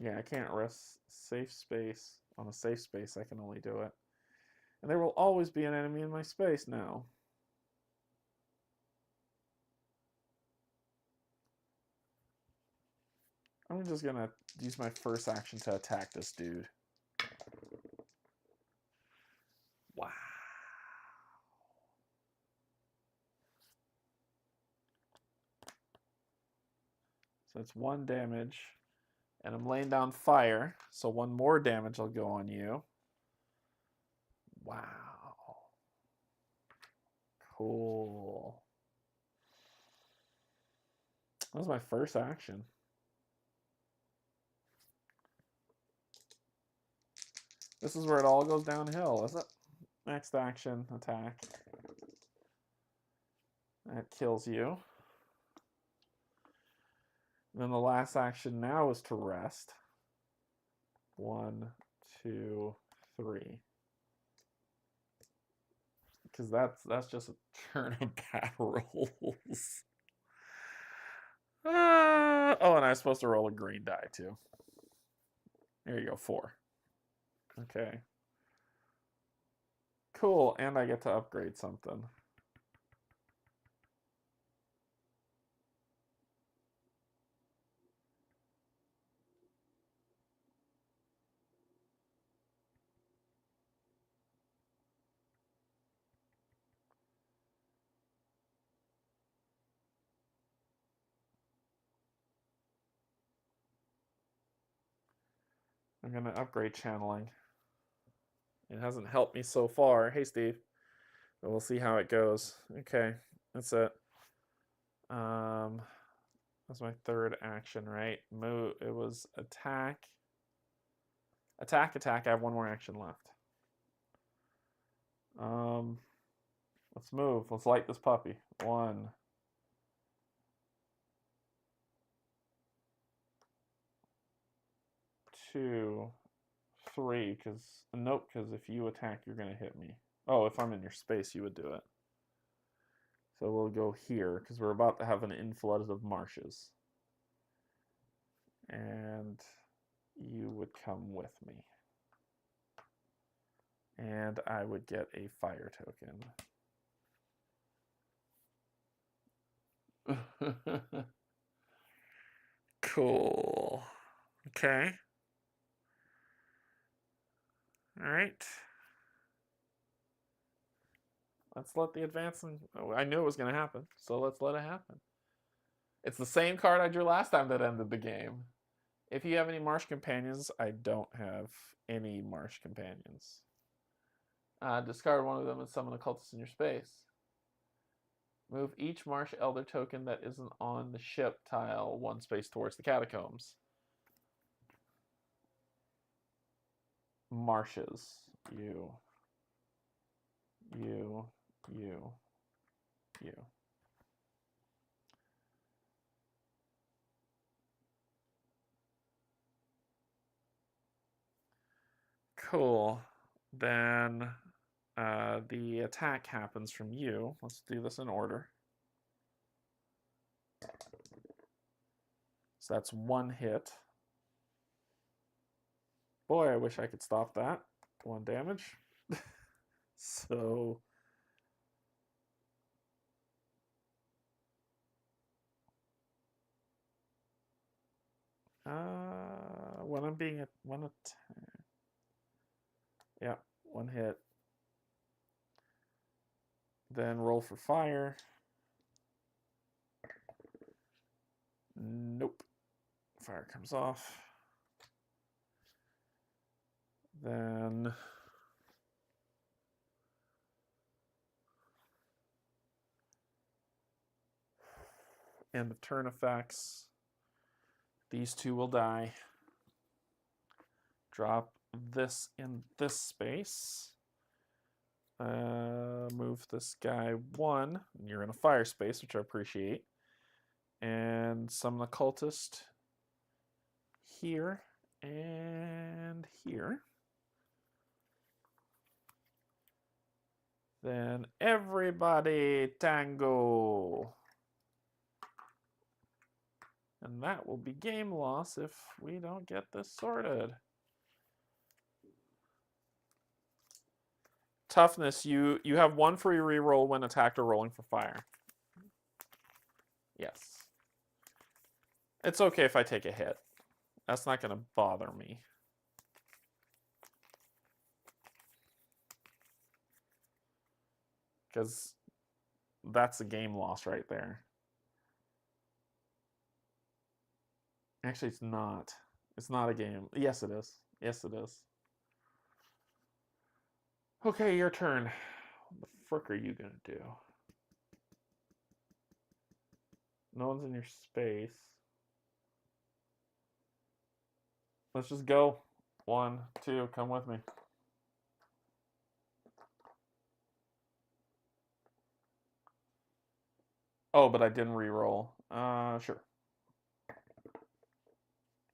Yeah, I can't rest safe space. On a safe space, I can only do it. And there will always be an enemy in my space now. I'm just gonna use my first action to attack this dude. Wow. So it's 1 damage. And I'm laying down fire, so 1 more damage will go on you. Wow. Cool. That was my first action. This is where it all goes downhill, is it? Next action, attack. That kills you. And then the last action now is to rest. 1, 2, 3. Because that's just a turn of bad rolls. Oh, and I was supposed to roll a green die too. There you go, 4. Okay. Cool, and I get to upgrade something. I'm gonna upgrade channeling. It hasn't helped me so far. Hey, Steve. But we'll see how it goes. Okay, that's it. That's my third action, right? Move. It was attack. Attack, attack. I have 1 more action left. Let's move. Let's light this puppy. 1. 2, 3. Because nope. Because if you attack, you're gonna hit me. Oh, if I'm in your space, you would do it. So we'll go here because we're about to have an inflood of marshes. And you would come with me. And I would get a fire token. Cool. Okay. All right. Let's let the advancing. Oh, I knew it was going to happen, so let's let it happen. It's the same card I drew last time that ended the game. If you have any marsh companions, I don't have any marsh companions. Discard 1 of them and summon a cultist in your space. Move each marsh elder token that isn't on the ship tile 1 space towards the catacombs. Marshes. You. Cool. Then the attack happens from you. Let's do this in order. So that's 1 hit. Boy, I wish I could stop that. 1 damage. So when I'm being attacked, Yeah, one hit. Then roll for fire. Nope. Fire comes off. Then end of turn effects. These two will die. Drop this in this space. Move this guy 1. You're in a fire space, which I appreciate. And summon the cultist here and here. Then everybody tango. And that will be game loss if we don't get this sorted. Toughness, you have 1 free reroll when attacked or rolling for fire. Yes. It's okay if I take a hit. That's not going to bother me. Because that's a game loss right there. Actually, it's not. It's not a game. Yes, it is. Yes, it is. Okay, your turn. What the frick are you going to do? No one's in your space. Let's just go. 1, 2, come with me. Oh, but I didn't re-roll. Sure.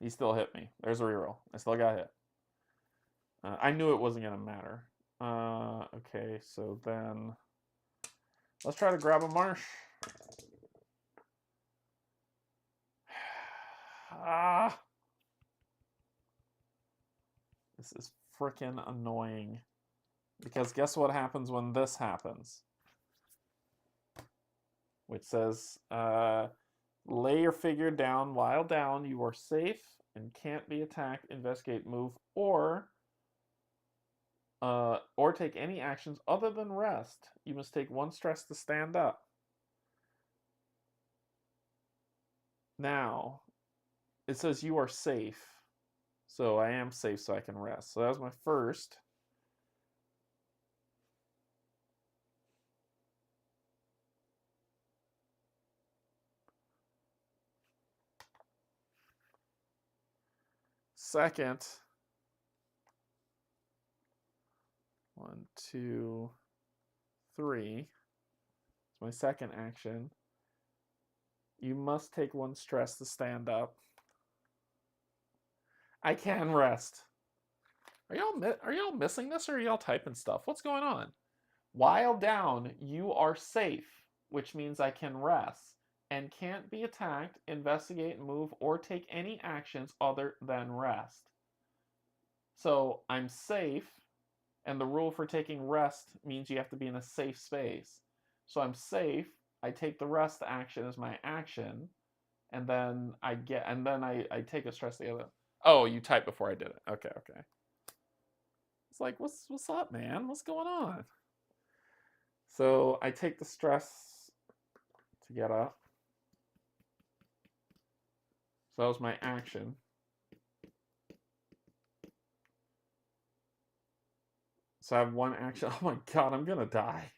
He still hit me. There's a reroll. I still got hit. I knew it wasn't going to matter. Okay, so then let's try to grab a marsh. Ah! This is freaking annoying. Because guess what happens when this happens? Which says, lay your figure down. While down, you are safe and can't be attacked, investigate, move, or take any actions other than rest. You must take 1 stress to stand up. Now, it says you are safe. So I am safe so I can rest. So that was my first. Second. 1, 2, 3. It's my second action. You must take 1 stress to stand up. I can rest. Are y'all missing this, or are y'all typing stuff? What's going on? While down, you are safe, which means I can rest and can't be attacked, investigate, move, or take any actions other than rest. So I'm safe, and the rule for taking rest means you have to be in a safe space. So I'm safe. I take the rest action as my action, and then I take a stress the other. Oh, you typed before I did it. Okay. It's like, what's up, man? What's going on? So I take the stress to get up. So that was my action. So I have 1 action. Oh my god, I'm gonna die.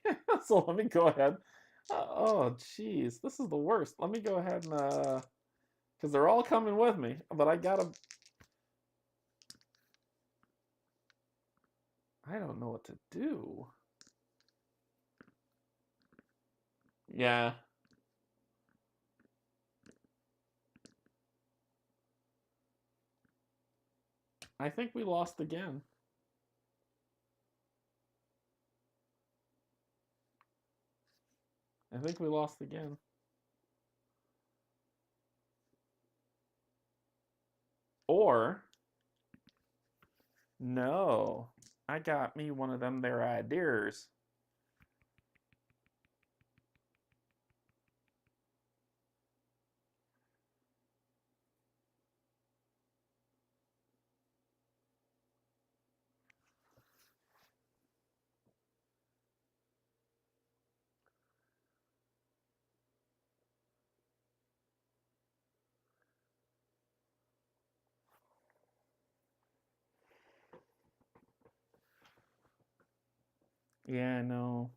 So let me go ahead. Oh, jeez. This is the worst. Let me go ahead and, because they're all coming with me, but I don't know what to do. Yeah. I think we lost again. I think we lost again. Or, no, I got me one of them their ideas. Yeah, no.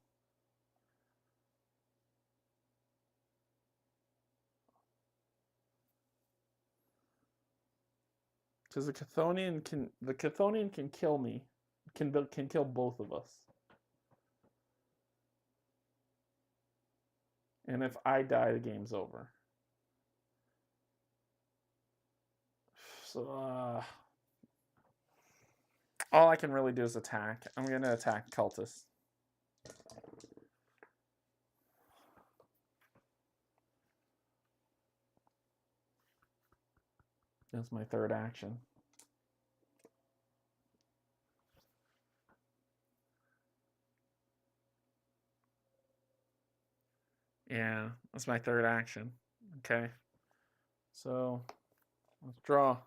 Because the Chthonian can kill me, can kill both of us. And if I die, the game's over. So all I can really do is attack. I'm gonna attack Cultist. That's my third action. Yeah, that's my third action. Okay. So let's draw.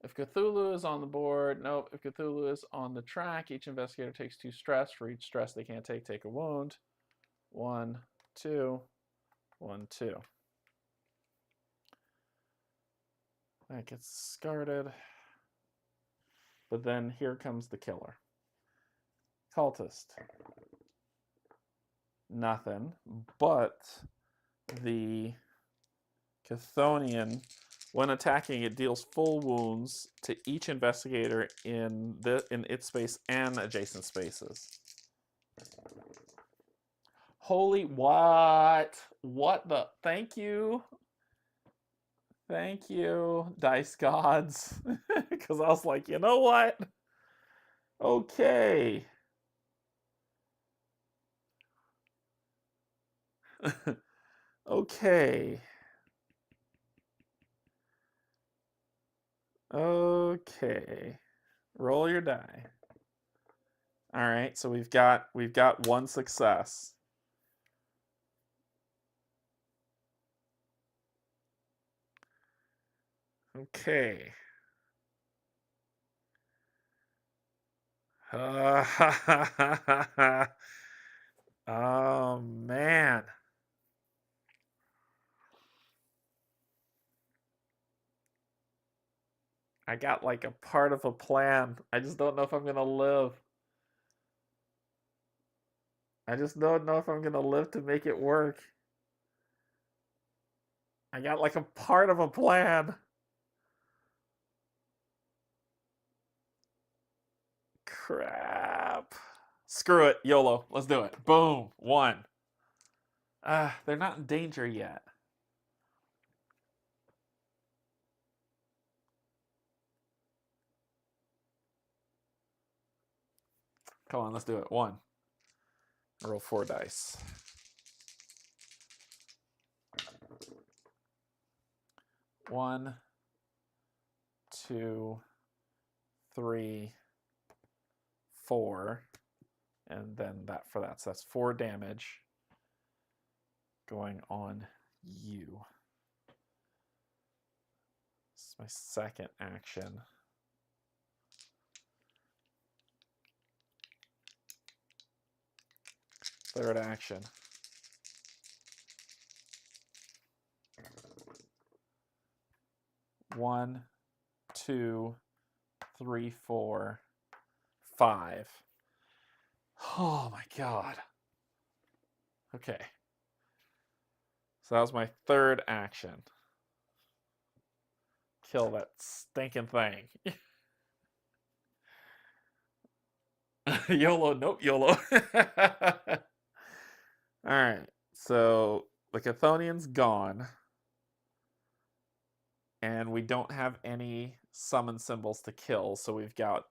If Cthulhu is on the board, nope. If Cthulhu is on the track, each investigator takes 2 stress. For each stress they can't take a wound. 1, 2, 1, 2. That gets discarded. But then here comes the killer. Cultist. Nothing. But the Chthonian, when attacking, it deals full wounds to each investigator in its space and adjacent spaces. Holy what? What the? Thank you. Thank you, dice gods. Because I was like, you know what? Okay. Okay. Okay. Roll your die. All right, so we've got 1 success. Okay. Oh man. I got like a part of a plan. I just don't know if I'm gonna live. I just don't know if I'm gonna live to make it work. I got like a part of a plan. Crap. Screw it. YOLO. Let's do it. Boom. 1. They're not in danger yet. Come on, let's do it. 1. Roll 4 dice. 1, 2, 3, 4, and then that for that. So that's 4 damage going on you. This is my second action. Third action. One, 2, 3, 4, 5. Oh my god. Okay. So that was my third action. Kill that stinking thing. YOLO, nope, YOLO. Alright, so the Chthonian's gone. And we don't have any summon symbols to kill, so we've got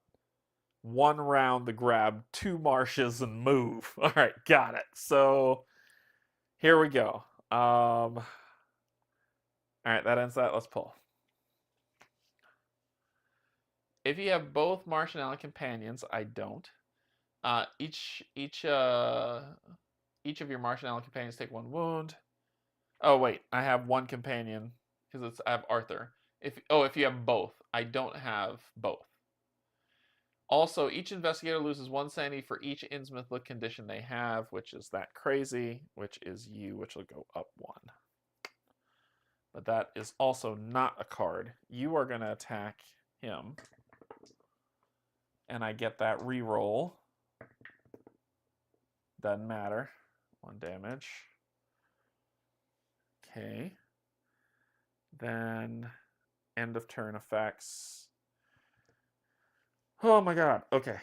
1 round to grab 2 marshes and move. Alright, got it. So here we go. Alright, that ends that. Let's pull. If you have both Martian Allied companions, I don't. Each of your Martian Allied companions take 1 wound. Oh wait, I have 1 companion because I have Arthur. If you have both, I don't have both. Also, each investigator loses 1 sanity for each Innsmouth condition they have, which is that crazy, which is you, which will go up 1. But that is also not a card. You are going to attack him. and I get that reroll. Doesn't matter. 1 damage. Okay. Then end of turn effects. Oh my god. Okay.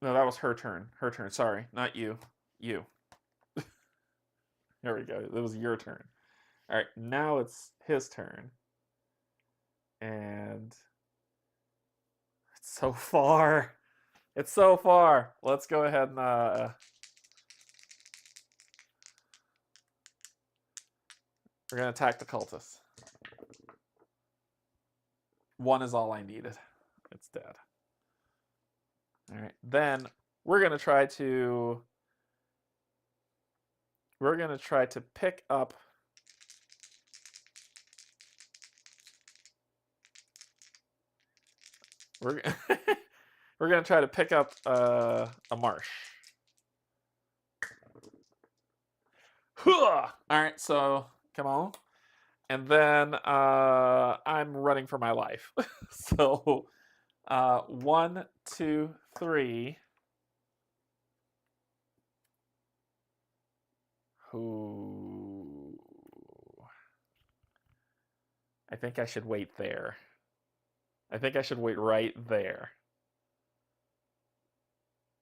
No, that was her turn. Her turn. Sorry, not you. You. There we go. It was your turn. All right, now it's his turn. And it's so far. It's so far. Let's go ahead and we're going to attack the cultist. 1 is all I needed. It's dead. All right. Then we're going to try to pick up we're we're going to try to pick up a marsh. All right, so come on. And then I'm running for my life. So 1, 2, 3. Ooh. I think I should wait there. I think I should wait right there.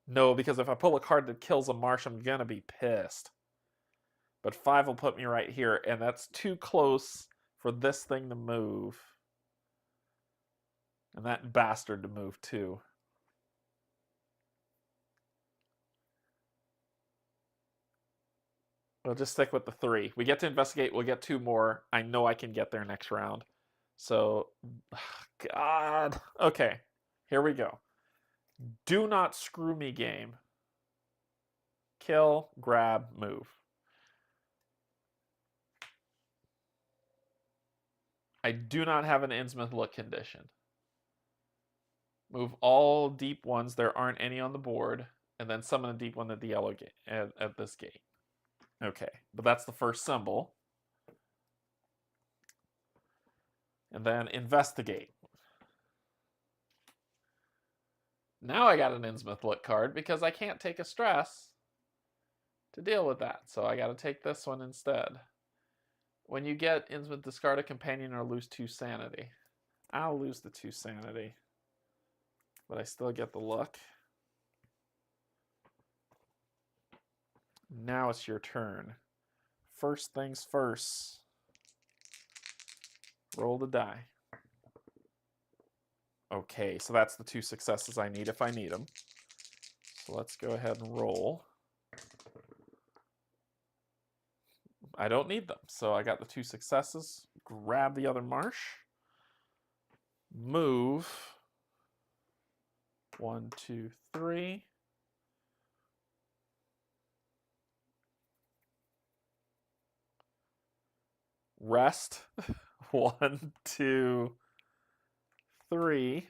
No, because if I pull a card that kills a marsh, I'm going to be pissed. But 5 will put me right here, and that's too close for this thing to move. And that bastard to move too. We'll just stick with the 3. We get to investigate. We'll get 2 more. I know I can get there next round. So, God. Okay, here we go. Do not screw me, game. Kill, grab, move. I do not have an Innsmouth look condition. Move all deep ones. There aren't any on the board. And then summon a deep one at the yellow gate, at this gate. Okay, but that's the first symbol. And then investigate. Now I got an Innsmouth look card because I can't take a stress to deal with that. So I got to take this one instead. When you get Innsmouth, discard a companion or lose 2 sanity. I'll lose the 2 sanity, but I still get the look. Now it's your turn. First things first. Roll the die. Okay, so that's the 2 successes I need if I need them. So let's go ahead and roll. I don't need them, so I got the 2 successes. Grab the other marsh. Move. 1, 2, 3. Rest. 1, 2, 3.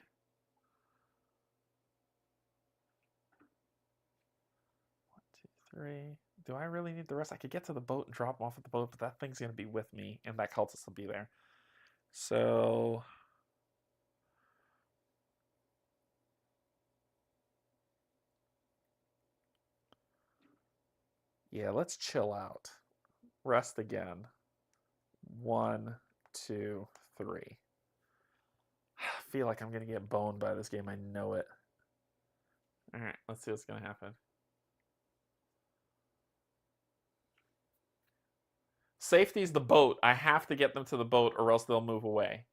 1, 2, 3. Do I really need the rest? I could get to the boat and drop them off at the boat, but that thing's going to be with me, and that cultist will be there. So yeah, let's chill out. Rest again. 1, 2, 3. I feel like I'm going to get boned by this game. I know it. All right, let's see what's going to happen. Safety's the boat. I have to get them to the boat or else they'll move away.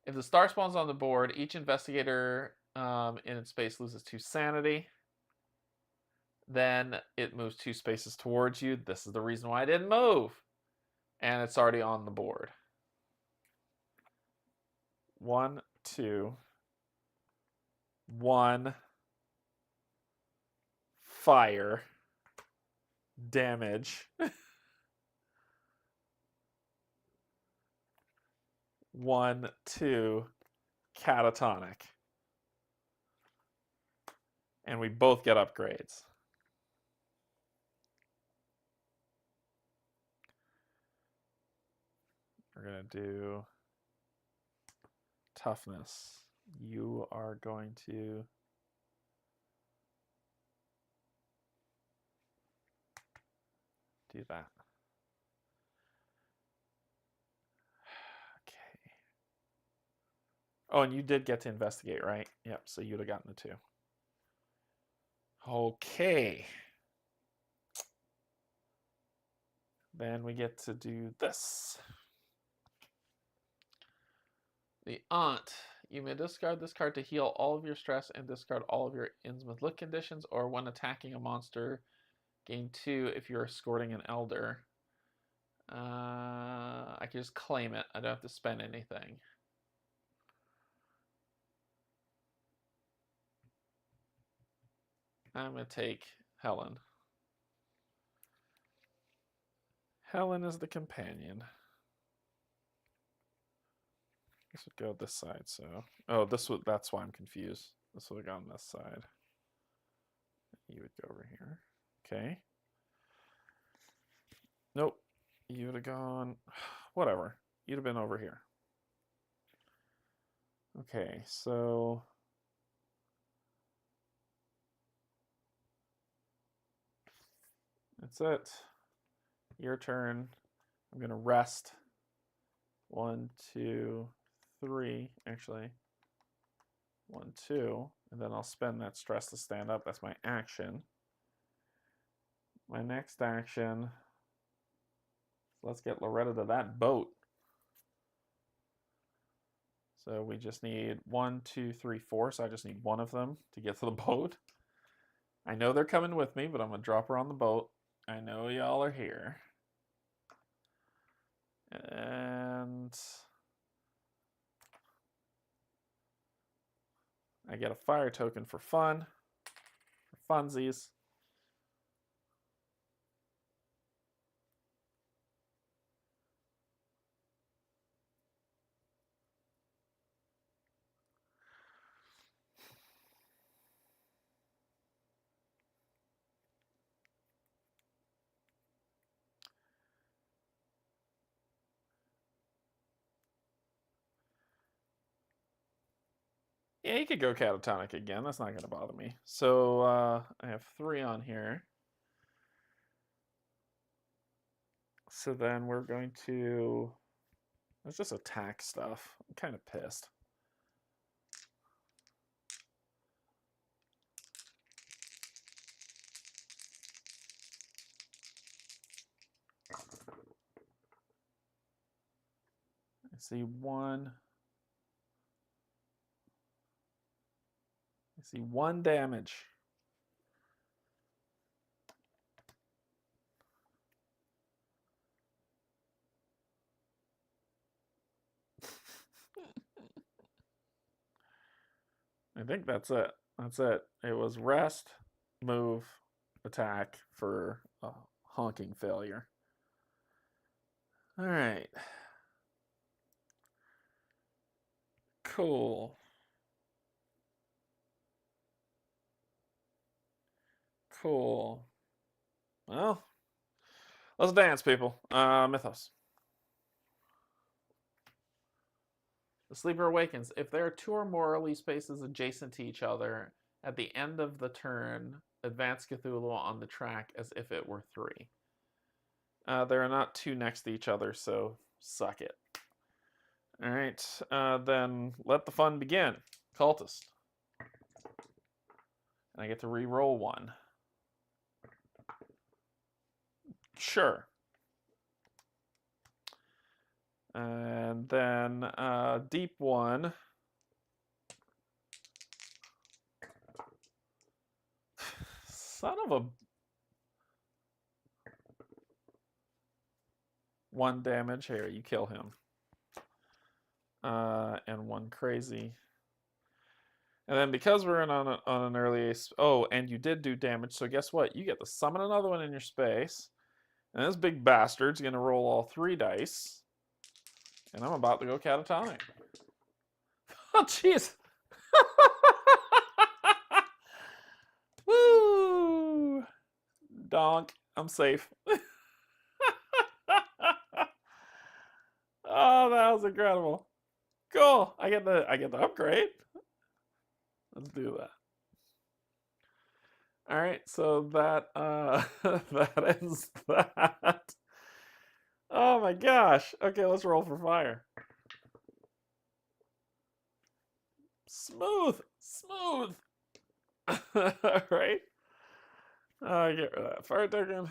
If the star spawns on the board, each investigator in its space loses 2 sanity. Then it moves 2 spaces towards you. This is the reason why I didn't move. And it's already on the board. 1, 2, 1. Fire. Damage. 1, 2. Catatonic. And we both get upgrades. We're going to do toughness. you are going to do that. Okay. Oh, and you did get to investigate, right? Yep, so you'd have gotten the 2. Okay. Then we get to do this. The Aunt. You may discard this card to heal all of your stress and discard all of your Innsmouth look conditions, or when attacking a monster, gain 2 if you're escorting an elder. I can just claim it. I don't have to spend anything. I'm going to take Helen. Helen is the companion. This would go this side, so... Oh, that's why I'm confused. This would have gone this side. You would go over here. Okay. Nope. You would have gone... Whatever. You'd have been over here. Okay, so... That's it. Your turn. I'm going to rest. 1, 2, 3. Actually, 1, 2. And then I'll spend that stress to stand up. That's my action. My next action... Let's get Loretta to that boat. So we just need 1, 2, 3, 4. So I just need one of them to get to the boat. I know they're coming with me, but I'm going to drop her on the boat. I know y'all are here. And I get a fire token for fun. For funsies. Yeah, you could go catatonic again. That's not going to bother me. So I have 3 on here. So then we're going to... Let's just attack stuff. I'm kind of pissed. I see 1. I see 1 damage. I think that's it. That's it. It was rest, move, attack for a honking failure. All right. Cool. Cool. Well, let's dance, people. Mythos. The sleeper awakens. If there are 2 or more release spaces adjacent to each other, at the end of the turn, advance Cthulhu on the track as if it were 3. There are not 2 next to each other, so suck it. All right, then let the fun begin. Cultist. And I get to re-roll 1. Sure. And then deep 1. Son of a... 1 damage. Here, you kill him. And 1 crazy. And then because we're in on an early... Oh, and you did do damage, so guess what? You get to summon another one in your space. And this big bastard's going to roll all 3 dice. And I'm about to go catatonic. Oh, jeez. Woo! Donk. I'm safe. Oh, that was incredible. Cool. I get the upgrade. Let's do that. All right, so that that ends that. Oh my gosh. Okay, let's roll for fire. Smooth, smooth. All right. Get rid of that fire token.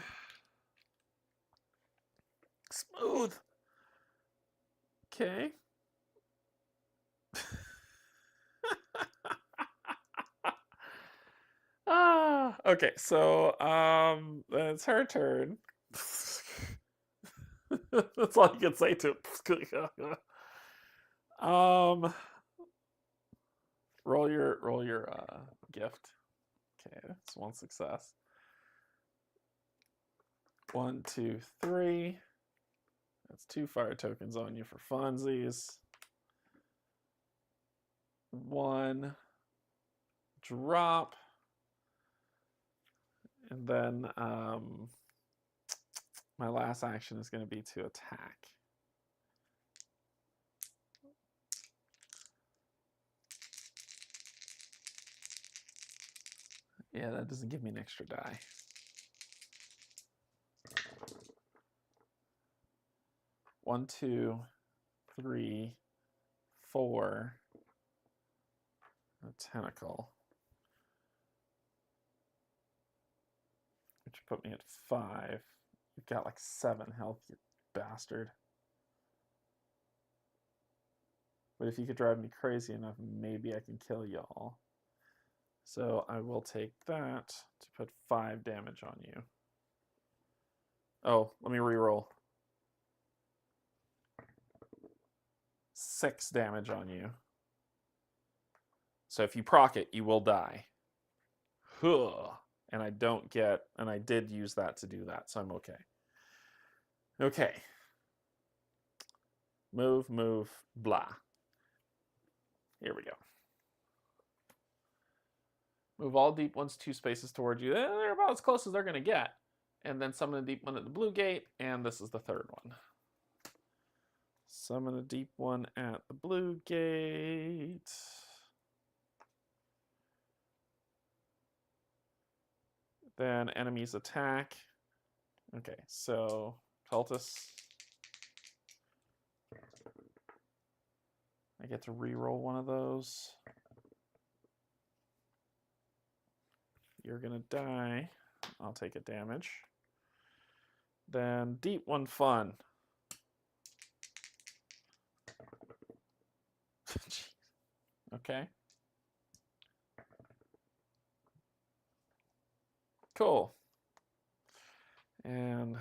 Smooth. Okay. Okay, so it's her turn. That's all you can say to it. Roll your gift. Okay, that's one success. 1, 2, 3. That's 2 fire tokens on you for funsies. 1 drop. And then my last action is going to be to attack. Yeah, that doesn't give me an extra die. One, 2, 3, 4. A tentacle. Which put me at 5. You've got like 7 health, you bastard. But if you could drive me crazy enough, maybe I can kill y'all. So I will take that to put 5 damage on you. Oh, let me reroll. 6 damage on you. So if you proc it, you will die. And I don't get, and I did use that to do that, so I'm okay. Okay. Move, move, blah. Here we go. Move all deep ones 2 spaces towards you. They're about as close as they're going to get. And then summon a deep one at the blue gate, and this is the third one. Summon a deep one at the blue gate. Then enemies attack. Okay, so cultists. I get to re-roll one of those. You're gonna die. I'll take a damage. Then deep one fun. Okay. Cool. And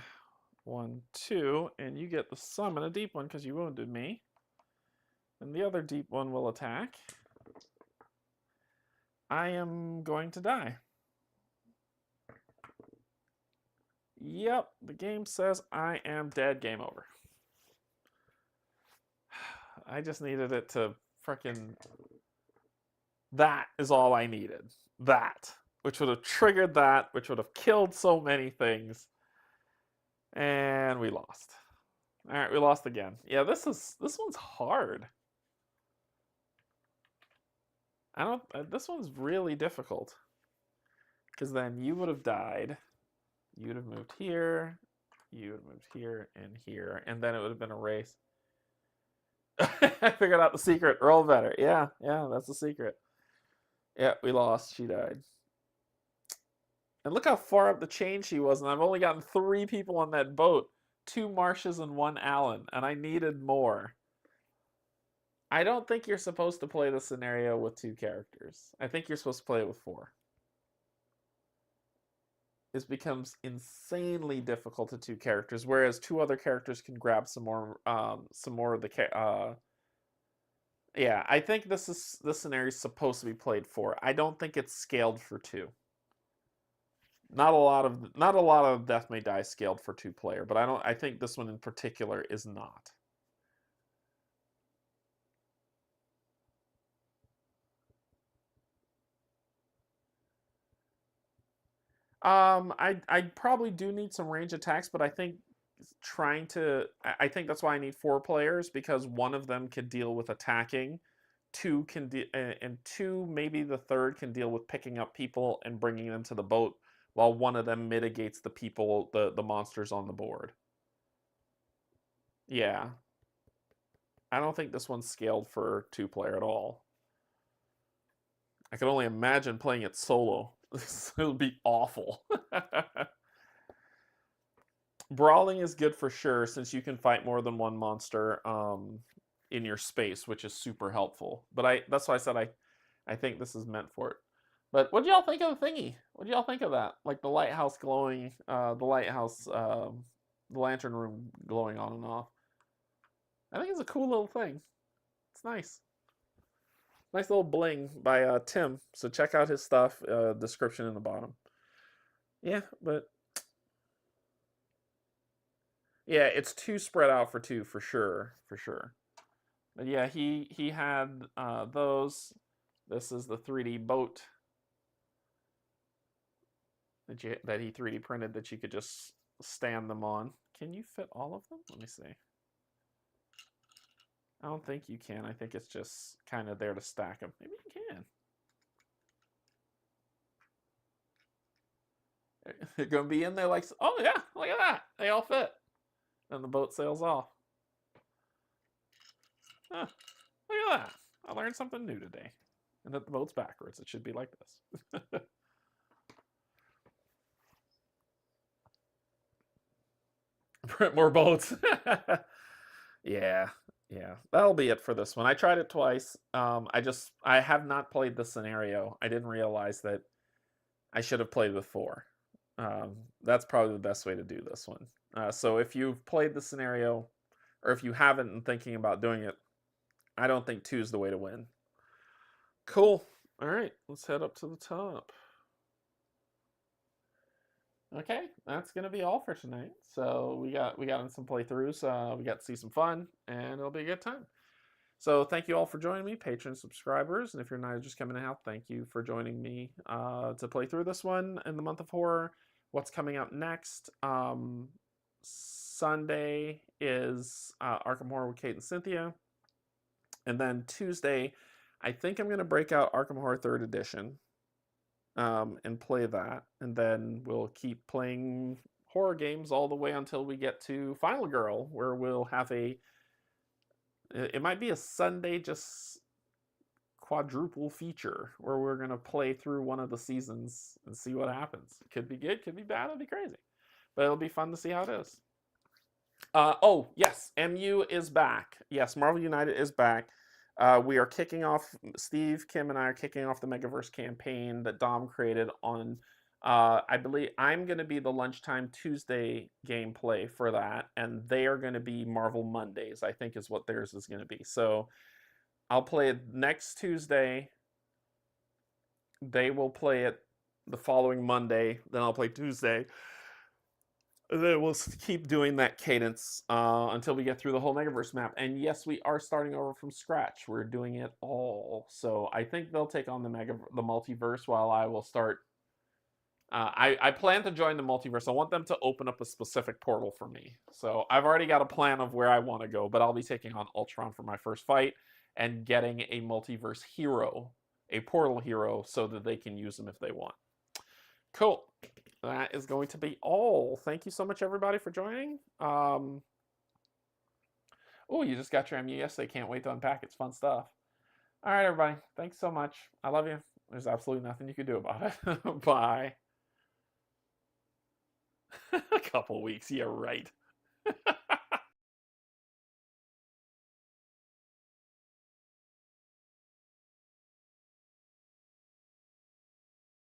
1, 2, and you get to summon a deep one because you wounded me. And the other deep one will attack. I am going to die. Yep, the game says I am dead. Game over. I just needed it to frickin'... That is all I needed. That. Which would have triggered that, which would have killed so many things. And we lost. Alright, we lost again. Yeah, this one's hard. This one's really difficult. Because then you would have died. You would have moved here. You would have moved here and here. And then it would have been a race. I figured out the secret. Roll better. Yeah, that's the secret. Yeah, we lost. She died. And look how far up the chain she was, and I've only gotten 3 people on that boat. 2 Marshes and 1 Alan, and I needed more. I don't think you're supposed to play the scenario with 2 characters. I think you're supposed to play it with 4. This becomes insanely difficult to 2 characters, whereas 2 other characters can grab some more of the yeah, I think this scenario is supposed to be played 4. I don't think it's scaled for 2. Not a lot of Death May Die scaled for 2-player, but I think this one in particular is not. I probably do need some range attacks, but I think I think that's why I need 4 players, because one of them could deal with attacking two can and two, maybe the third, can deal with picking up people and bringing them to the boat, while one of them mitigates the people, the monsters on the board. Yeah. I don't think this one's scaled for 2-player at all. I can only imagine playing it solo. It would be awful. Brawling is good for sure, since you can fight more than one monster in your space, which is super helpful. But that's why I said I think this is meant for it. But what do y'all think of the thingy? What do y'all think of that? Like the lighthouse glowing, the lantern room glowing on and off. I think it's a cool little thing. It's nice. Nice little bling by Tim. So check out his stuff. Description in the bottom. Yeah, but yeah, it's too spread out for two for sure, for sure. But yeah, he had those. This is the 3D boat that he 3D printed that you could just stand them on. Can you fit all of them? Let me see. I don't think you can. I think it's just kind of there to stack them. Maybe you can. They're going to be in there like, oh yeah, look at that. They all fit. And the boat sails off. Huh, look at that. I learned something new today. And that the boat's backwards. It should be like this. Print more boats. Yeah. Yeah, that'll be it for this one. I tried it twice. I have not played the scenario. I didn't realize that I should have played with 4. That's probably the best way to do this one. So if you've played the scenario, or if you haven't and thinking about doing it, I don't think 2 is the way to win. Cool. All right, let's head up to the top. Okay, that's gonna be all for tonight. So we got in some playthroughs. We got to see some fun, and it'll be a good time. So thank you all for joining me, patron subscribers, and if you're not just coming out, thank you for joining me to play through this one in the month of horror. What's coming up next? Sunday is Arkham Horror with Kate and Cynthia, and then Tuesday, I think I'm gonna break out Arkham Horror 3rd Edition. And play that, and then we'll keep playing horror games all the way until we get to Final Girl, where we'll have it might be a Sunday just quadruple feature, where we're going to play through one of the seasons and see what happens. It could be good, could be bad, it'll be crazy, but it'll be fun to see how it is. Oh yes, MU is back. Yes, Marvel United is back. We are kicking off, Steve, Kim, and I are kicking off the Megaverse campaign that Dom created on, I believe I'm going to be the Lunchtime Tuesday gameplay for that, and they are going to be Marvel Mondays, I think is what theirs is going to be. So I'll play it next Tuesday. They will play it the following Monday. Then I'll play Tuesday. Then we'll keep doing that cadence until we get through the whole Megaverse map. And yes, we are starting over from scratch. We're doing it all. So I think they'll take on the multiverse, while I will start. I plan to join the multiverse. I want them to open up a specific portal for me. So I've already got a plan of where I want to go, but I'll be taking on Ultron for my first fight and getting a multiverse hero, a portal hero, so that they can use them if they want. Cool. That is going to be all. Thank you so much, everybody, for joining. Oh, you just got your MU yesterday. Can't wait to unpack it. It's fun stuff. All right, everybody. Thanks so much. I love you. There's absolutely nothing you can do about it. Bye. A couple weeks. Yeah, right.